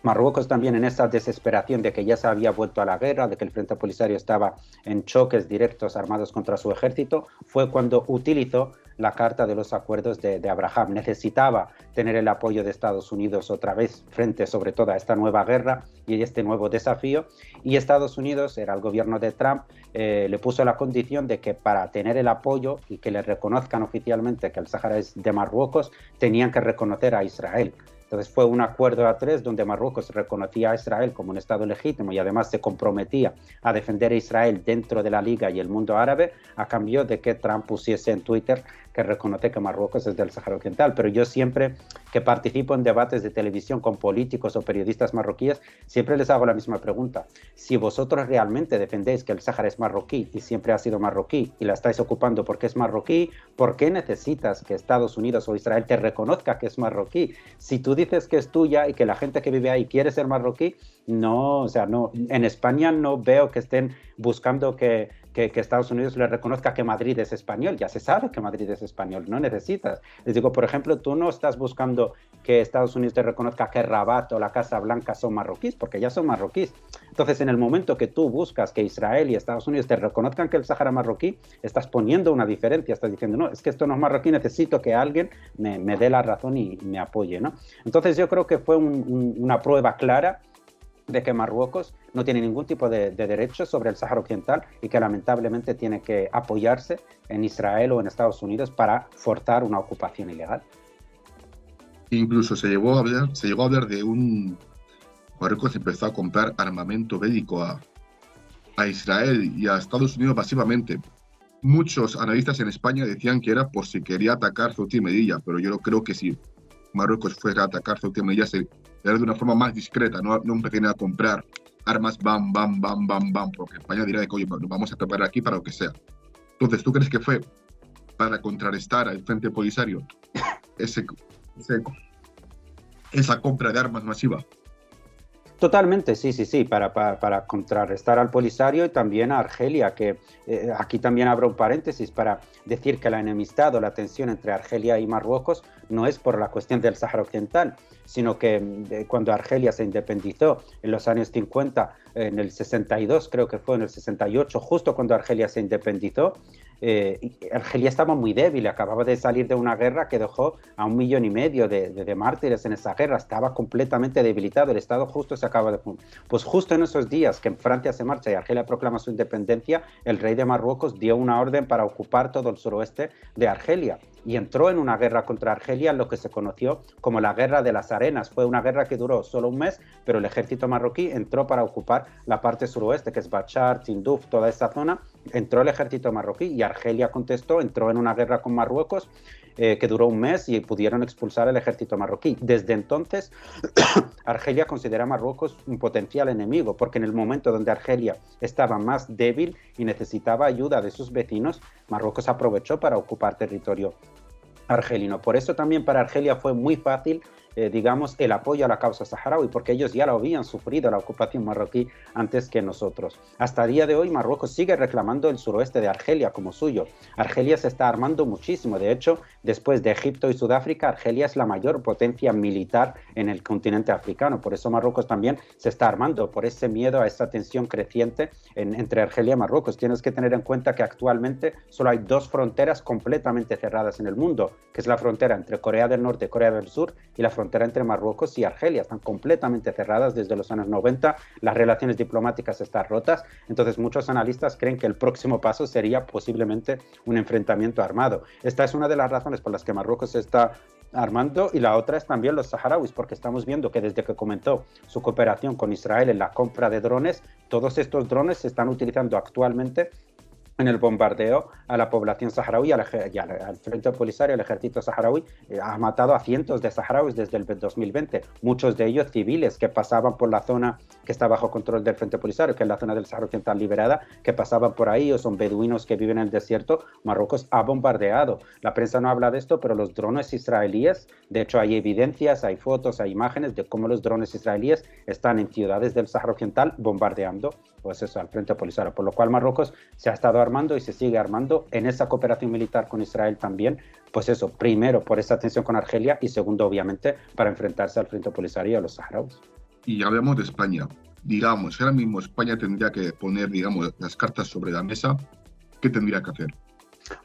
Marruecos también, en esa desesperación de que ya se había vuelto a la guerra, de que el Frente Polisario estaba en choques directos armados contra su ejército, fue cuando utilizó la Carta de los Acuerdos de Abraham. Necesitaba tener el apoyo de Estados Unidos otra vez frente sobre todo a esta nueva guerra y este nuevo desafío, y Estados Unidos, era el gobierno de Trump, le puso la condición de que para tener el apoyo y que le reconozcan oficialmente que el Sáhara es de Marruecos, tenían que reconocer a Israel. Entonces fue un acuerdo a tres donde Marruecos reconocía a Israel como un Estado legítimo y además se comprometía a defender a Israel dentro de la Liga y el mundo árabe, a cambio de que Trump pusiese en Twitter que reconoce que Marruecos es del Sáhara Occidental. Pero yo siempre que participo en debates de televisión con políticos o periodistas marroquíes, siempre les hago la misma pregunta. Si vosotros realmente defendéis que el Sáhara es marroquí y siempre ha sido marroquí y la estáis ocupando porque es marroquí, ¿por qué necesitas que Estados Unidos o Israel te reconozca que es marroquí? Si tú dices que es tuya y que la gente que vive ahí quiere ser marroquí, no, o sea, no, en España no veo que estén buscando que que Estados Unidos le reconozca que Madrid es español. Ya se sabe que Madrid es español, no necesitas. Les digo, por ejemplo, tú no estás buscando que Estados Unidos te reconozca que Rabat o la Casa Blanca son marroquíes, porque ya son marroquíes. Entonces, en el momento que tú buscas que Israel y Estados Unidos te reconozcan que el Sáhara es marroquí, estás poniendo una diferencia, estás diciendo, no, es que esto no es marroquí, necesito que alguien me dé la razón y me apoye, ¿no? Entonces, yo creo que fue una prueba clara de que Marruecos no tiene ningún tipo de derecho sobre el Sáhara Occidental y que lamentablemente tiene que apoyarse en Israel o en Estados Unidos para forzar una ocupación ilegal. Incluso se llegó a hablar de Marruecos empezó a comprar armamento bélico a Israel y a Estados Unidos masivamente. Muchos analistas en España decían que era por si quería atacar Ceuta y Melilla, pero yo creo que si Marruecos fuera a atacar Ceuta y Melilla era de una forma más discreta, no empezarían a comprar armas bam, bam, bam, bam, bam, porque España dirá de que, oye, nos vamos a preparar aquí para lo que sea. Entonces, ¿tú crees que fue para contrarrestar al Frente Polisario esa compra de armas masiva? Totalmente, sí, para contrarrestar al Polisario y también a Argelia, que aquí también abro un paréntesis para decir que la enemistad o la tensión entre Argelia y Marruecos no es por la cuestión del Sáhara Occidental, sino que cuando Argelia se independizó en los años 50, en el 62, creo que fue en el 68, justo cuando Argelia se independizó, Argelia estaba muy débil, acababa de salir de una guerra que dejó a 1,5 millones de mártires en esa guerra, estaba completamente debilitado, el Estado justo se acaba de... Pues justo en esos días que Francia se marcha y Argelia proclama su independencia, el rey de Marruecos dio una orden para ocupar todo el suroeste de Argelia y entró en una guerra contra Argelia, lo que se conoció como la Guerra de las Arenas. Fue una guerra que duró solo un mes, pero el ejército marroquí entró para ocupar la parte suroeste, que es Bachar, Tindouf, toda esa zona. Entró el ejército marroquí y Argelia contestó, entró en una guerra con Marruecos que duró un mes y pudieron expulsar el ejército marroquí. Desde entonces, Argelia considera a Marruecos un potencial enemigo, porque en el momento donde Argelia estaba más débil y necesitaba ayuda de sus vecinos, Marruecos aprovechó para ocupar territorio argelino. Por eso también para Argelia fue muy fácil digamos, el apoyo a la causa saharaui, porque ellos ya lo habían sufrido, la ocupación marroquí, antes que nosotros. Hasta el día de hoy, Marruecos sigue reclamando el suroeste de Argelia como suyo. Argelia se está armando muchísimo. De hecho, después de Egipto y Sudáfrica, Argelia es la mayor potencia militar en el continente africano. Por eso Marruecos también se está armando, por ese miedo a esta tensión creciente entre Argelia y Marruecos. Tienes que tener en cuenta que actualmente solo hay dos fronteras completamente cerradas en el mundo, que es la frontera entre Corea del Norte y Corea del Sur, y la frontera entre Marruecos y Argelia. Están completamente cerradas desde los años 90, las relaciones diplomáticas están rotas, entonces muchos analistas creen que el próximo paso sería posiblemente un enfrentamiento armado. Esta es una de las razones por las que Marruecos se está armando, y la otra es también los saharauis, porque estamos viendo que desde que comenzó su cooperación con Israel en la compra de drones, todos estos drones se están utilizando actualmente en el bombardeo a la población saharaui, al Frente Polisario, al ejército saharaui, ha matado a cientos de saharauis desde el 2020, muchos de ellos civiles que pasaban por la zona que está bajo control del Frente Polisario, que es la zona del Sahara Occidental liberada, que pasaban por ahí, o son beduinos que viven en el desierto. Marruecos ha bombardeado. La prensa no habla de esto, pero los drones israelíes, de hecho hay evidencias, hay fotos, hay imágenes de cómo los drones israelíes están en ciudades del Sahara Occidental bombardeando, pues eso, al Frente Polisario, por lo cual Marruecos se ha estado armando y se sigue armando en esa cooperación militar con Israel también, pues eso, primero por esa tensión con Argelia y segundo, obviamente, para enfrentarse al Frente Polisario y a los saharauis. Y hablamos de España. Digamos, ahora mismo España tendría que poner, digamos, las cartas sobre la mesa. ¿Qué tendría que hacer?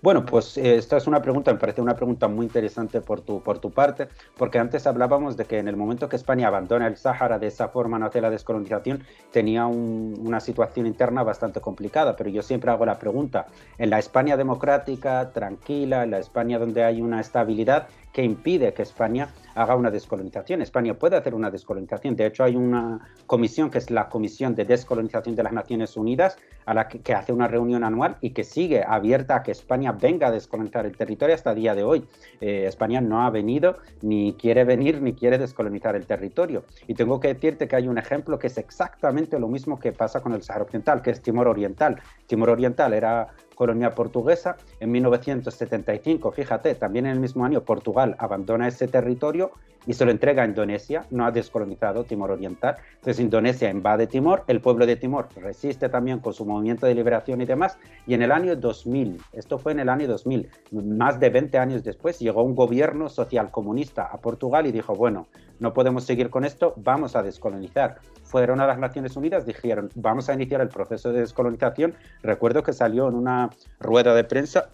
Bueno, pues esta es una pregunta, me parece una pregunta muy interesante por tu parte, porque antes hablábamos de que en el momento que España abandona el Sáhara de esa forma, no hace la descolonización, tenía una situación interna bastante complicada, pero yo siempre hago la pregunta, en la España democrática, tranquila, en la España donde hay una estabilidad, ¿qué impide que España haga una descolonización? España puede hacer una descolonización. De hecho, hay una comisión que es la Comisión de Descolonización de las Naciones Unidas, a la que hace una reunión anual y que sigue abierta a que España venga a descolonizar el territorio hasta el día de hoy. España no ha venido, ni quiere venir, ni quiere descolonizar el territorio. Y tengo que decirte que hay un ejemplo que es exactamente lo mismo que pasa con el Sáhara Occidental, que es Timor Oriental. Timor Oriental era colonia portuguesa. En 1975, fíjate, también en el mismo año, Portugal abandona ese territorio y se lo entrega a Indonesia, no ha descolonizado Timor Oriental. Entonces Indonesia invade Timor, el pueblo de Timor resiste también con su movimiento de liberación y demás, y en el año 2000, esto fue en el año 2000, más de 20 años después, llegó un gobierno socialcomunista a Portugal y dijo, bueno, no podemos seguir con esto, vamos a descolonizar. Fueron a las Naciones Unidas, dijeron, vamos a iniciar el proceso de descolonización. Recuerdo que salió en una rueda de prensa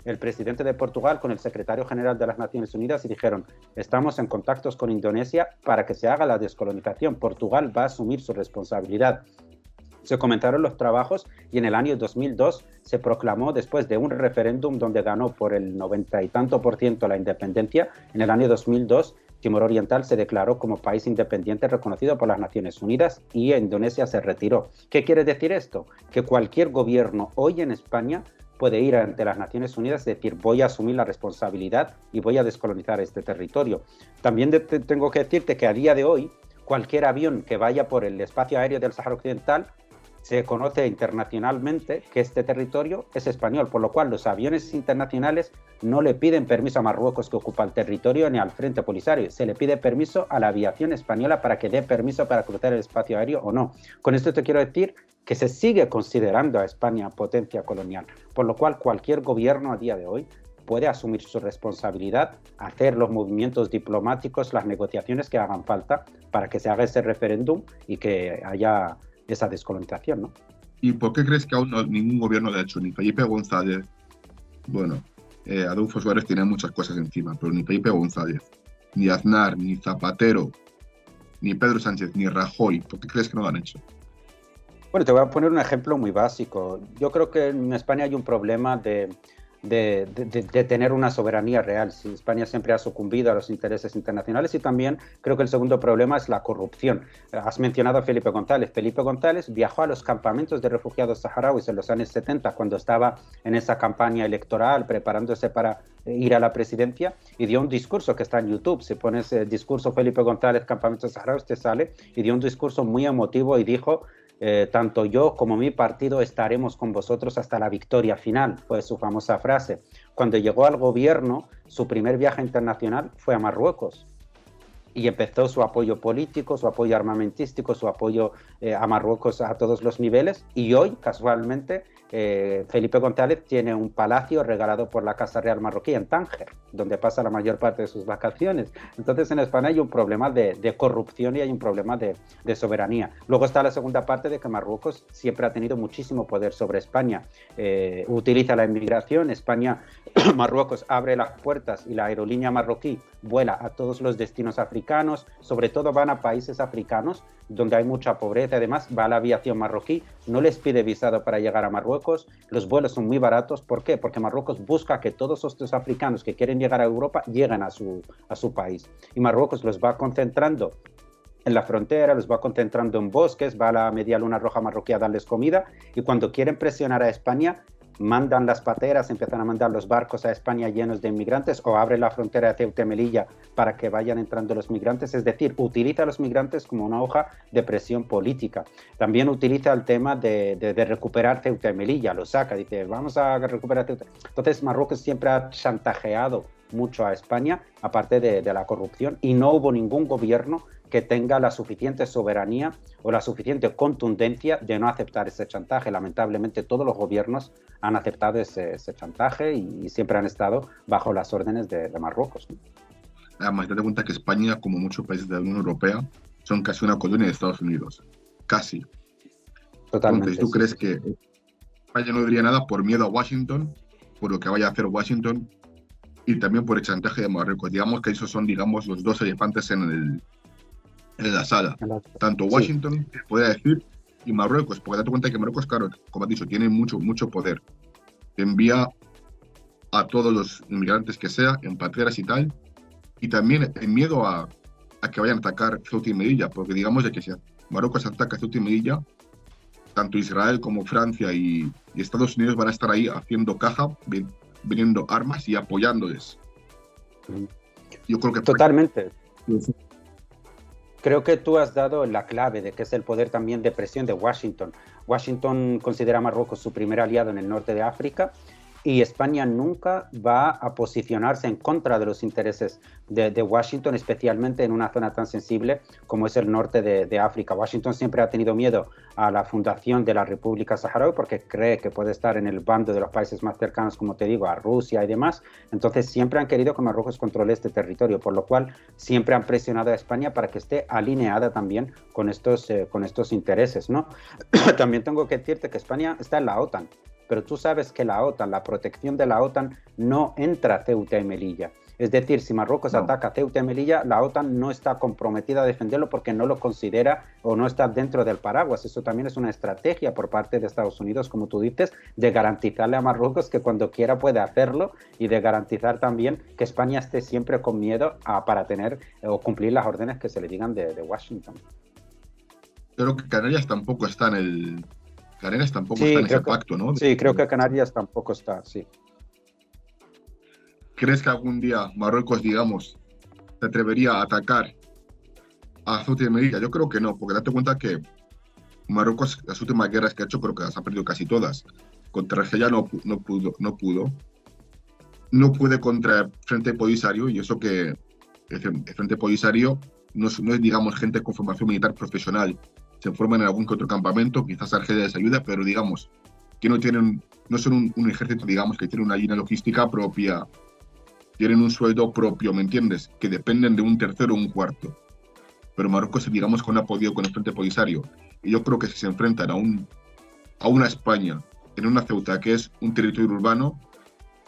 el presidente de Portugal con el secretario general de las Naciones Unidas y dijeron, estamos en contactos con Indonesia para que se haga la descolonización. Portugal va a asumir su responsabilidad. Se comenzaron los trabajos y en el año 2002 se proclamó, después de un referéndum donde ganó por el 90 y tanto % la independencia, en el año 2002 Timor Oriental se declaró como país independiente reconocido por las Naciones Unidas y Indonesia se retiró. ¿Qué quiere decir esto? Que cualquier gobierno hoy en España puede ir ante las Naciones Unidas y decir voy a asumir la responsabilidad y voy a descolonizar este territorio. También tengo que decirte que a día de hoy cualquier avión que vaya por el espacio aéreo del Sáhara Occidental se conoce internacionalmente que este territorio es español, por lo cual los aviones internacionales no le piden permiso a Marruecos, que ocupa el territorio, ni al Frente Polisario. Se le pide permiso a la aviación española para que dé permiso para cruzar el espacio aéreo o no. Con esto te quiero decir que se sigue considerando a España potencia colonial, por lo cual cualquier gobierno a día de hoy puede asumir su responsabilidad, hacer los movimientos diplomáticos, las negociaciones que hagan falta para que se haga ese referéndum y que haya esa descolonización, ¿no? ¿Y por qué crees que aún ningún gobierno lo ha hecho? Ni Felipe González, bueno, Adolfo Suárez tiene muchas cosas encima, pero ni Felipe González, ni Aznar, ni Zapatero, ni Pedro Sánchez, ni Rajoy, ¿por qué crees que no lo han hecho? Bueno, te voy a poner un ejemplo muy básico. Yo creo que en España hay un problema de tener una soberanía real. Si España siempre ha sucumbido a los intereses internacionales, y también creo que el segundo problema es la corrupción. Has mencionado a Felipe González. Felipe González viajó a los campamentos de refugiados saharauis en los años 70, cuando estaba en esa campaña electoral preparándose para ir a la presidencia, y dio un discurso que está en YouTube. Si pones el discurso Felipe González, campamentos saharauis, te sale, y dio un discurso muy emotivo y dijo: tanto yo como mi partido estaremos con vosotros hasta la victoria final, fue su famosa frase. Cuando llegó al gobierno, su primer viaje internacional fue a Marruecos y empezó su apoyo político, su apoyo armamentístico, su apoyo a Marruecos a todos los niveles, y hoy, casualmente, Felipe González tiene un palacio regalado por la Casa Real marroquí en Tánger, donde pasa la mayor parte de sus vacaciones. Entonces en España hay un problema de corrupción y hay un problema de soberanía. Luego está la segunda parte de que Marruecos siempre ha tenido muchísimo poder sobre España. Utiliza la inmigración. España, Marruecos abre las puertas y la aerolínea marroquí vuela a todos los destinos africanos, sobre todo van a países africanos donde hay mucha pobreza. Además, va la aviación marroquí, no les pide visado para llegar a Marruecos, los vuelos son muy baratos. ¿Por qué? Porque Marruecos busca que todos estos africanos que quieren llegar a Europa lleguen a su país. Y Marruecos los va concentrando en la frontera, los va concentrando en bosques, va a la Media Luna Roja marroquí a darles comida, y cuando quieren presionar a España, mandan las pateras, empiezan a mandar los barcos a España llenos de inmigrantes, o abren la frontera de Ceuta y Melilla para que vayan entrando los migrantes. Es decir, utiliza a los migrantes como una hoja de presión política. También utiliza el tema de recuperar Ceuta y Melilla, lo saca, dice, vamos a recuperar Ceuta. Entonces Marruecos siempre ha chantajeado mucho a España, aparte de la corrupción, y no hubo ningún gobierno que tenga la suficiente soberanía o la suficiente contundencia de no aceptar ese chantaje. Lamentablemente todos los gobiernos han aceptado ese chantaje y siempre han estado bajo las órdenes de Marruecos, ¿no? Además, date cuenta que España, como muchos países de la Unión Europea, son casi una colonia de Estados Unidos. Casi. Totalmente. Entonces, ¿tú crees que España no diría nada por miedo a Washington, por lo que vaya a hacer Washington, y también por el chantaje de Marruecos? Digamos que esos son, digamos, los dos elefantes en la sala. Tanto Washington, sí, podría decir, y Marruecos, porque date cuenta que Marruecos, claro, como has dicho, tiene mucho poder. Envía a todos los inmigrantes que sea, en pateras y tal, y también en miedo a que vayan a atacar Ceuta y Melilla, porque digamos de que si Marruecos ataca Ceuta y Melilla, tanto Israel como Francia y Estados Unidos van a estar ahí haciendo caja, vendiendo armas y apoyándoles. Yo creo que totalmente. Creo que tú has dado la clave de que es el poder también de presión de Washington. Washington considera a Marruecos su primer aliado en el norte de África y España nunca va a posicionarse en contra de los intereses de Washington, especialmente en una zona tan sensible como es el norte de África. Washington siempre ha tenido miedo a la fundación de la República Saharaui porque cree que puede estar en el bando de los países más cercanos, como te digo, a Rusia y demás. Entonces siempre han querido que Marruecos controle este territorio, por lo cual siempre han presionado a España para que esté alineada también con estos intereses, ¿no? También tengo que decirte que España está en la OTAN, pero tú sabes que la OTAN, la protección de la OTAN no entra a Ceuta y Melilla. Es decir, si Marruecos ataca a Ceuta y Melilla, la OTAN no está comprometida a defenderlo porque no lo considera o no está dentro del paraguas. Eso también es una estrategia por parte de Estados Unidos, como tú dices, de garantizarle a Marruecos que cuando quiera puede hacerlo y de garantizar también que España esté siempre con miedo para tener o cumplir las órdenes que se le digan de Washington. Creo que Canarias tampoco está en ese pacto, ¿no? Sí, creo que Canarias tampoco está, sí. ¿Crees que algún día Marruecos, digamos, se atrevería a atacar a Ceuta y Melilla? Yo creo que no, porque date cuenta que Marruecos, las últimas guerras que ha hecho, creo que las ha perdido casi todas. Contra Argelia no pudo. No puede contra el Frente Polisario, y eso que el Frente Polisario no es, digamos, gente con formación militar profesional. Se forman en algún que otro campamento, quizás Argelia les ayuda, pero digamos que no son un ejército, digamos, que tiene una línea logística propia, tienen un sueldo propio, ¿me entiendes? Que dependen de un tercero o un cuarto. Pero Marruecos, digamos, que no ha podido con el Frente Polisario. Y yo creo que si se enfrentan a una España en una Ceuta que es un territorio urbano,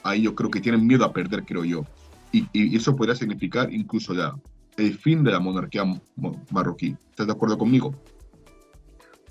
ahí yo creo que tienen miedo a perder, creo yo. Y eso podría significar incluso ya el fin de la monarquía marroquí. ¿Estás de acuerdo conmigo?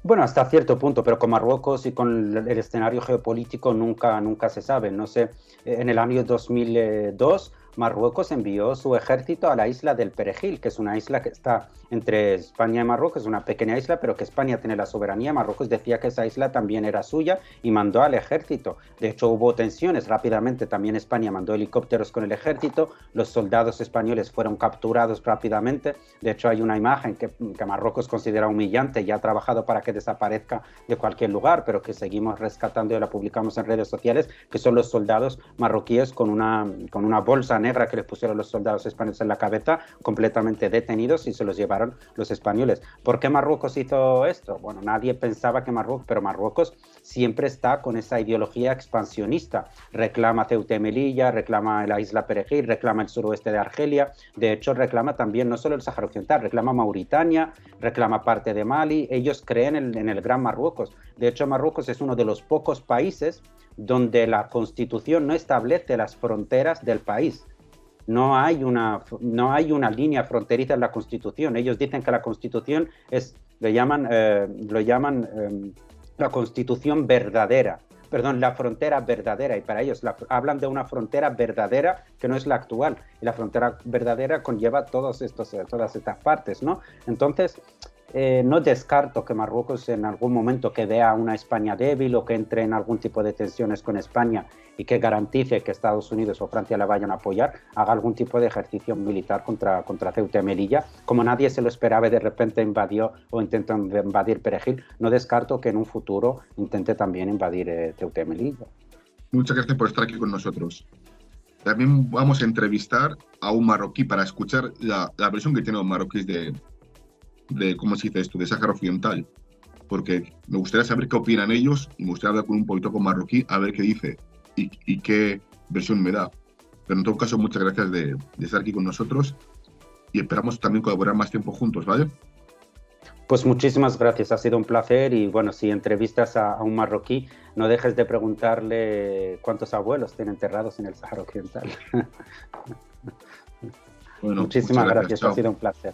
Bueno, hasta cierto punto, pero con Marruecos y con el escenario geopolítico nunca se sabe. No sé, en el año 2002 Marruecos envió su ejército a la isla del Perejil, que es una isla que está entre España y Marruecos, es una pequeña isla, pero que España tiene la soberanía. Marruecos decía que esa isla también era suya y mandó al ejército. De hecho, hubo tensiones rápidamente, también España mandó helicópteros con el ejército, los soldados españoles fueron capturados rápidamente. De hecho, hay una imagen que Marruecos considera humillante y ha trabajado para que desaparezca de cualquier lugar, pero que seguimos rescatando y la publicamos en redes sociales, que son los soldados marroquíes con una bolsa negra que les pusieron los soldados españoles en la cabeza, completamente detenidos, y se los llevaron los españoles. ¿Por qué Marruecos hizo esto? Bueno, nadie pensaba que Marruecos siempre está con esa ideología expansionista. Reclama Ceuta y Melilla, reclama la isla Perejil, reclama el suroeste de Argelia. De hecho, reclama también no solo el Sáhara Occidental, reclama Mauritania, reclama parte de Mali. Ellos creen en el Gran Marruecos. De hecho, Marruecos es uno de los pocos países donde la Constitución no establece las fronteras del país. No hay una línea fronteriza en la Constitución. Ellos dicen que la Constitución lo llaman la Constitución verdadera. Perdón, la frontera verdadera, y para ellos hablan de una frontera verdadera que no es la actual. Y la frontera verdadera conlleva todas estas partes, ¿no? Entonces, no descarto que Marruecos en algún momento que vea una España débil o que entre en algún tipo de tensiones con España y que garantice que Estados Unidos o Francia la vayan a apoyar, haga algún tipo de ejercicio militar contra Ceuta y Melilla. Como nadie se lo esperaba y de repente invadió o intentó invadir Perejil, no descarto que en un futuro intente también invadir Ceuta y Melilla. Muchas gracias por estar aquí con nosotros. También vamos a entrevistar a un marroquí para escuchar la versión que tienen los marroquíes de ¿cómo se dice esto?, de Sáhara Occidental, porque me gustaría saber qué opinan ellos y me gustaría hablar con un político marroquí a ver qué dice y qué versión me da. Pero en todo caso, muchas gracias de estar aquí con nosotros y esperamos también colaborar más tiempo juntos, ¿vale? Pues muchísimas gracias, ha sido un placer. Y bueno, si entrevistas a un marroquí, no dejes de preguntarle cuántos abuelos tiene enterrados en el Sáhara Occidental. Bueno, muchísimas gracias, chao. ha sido un placer.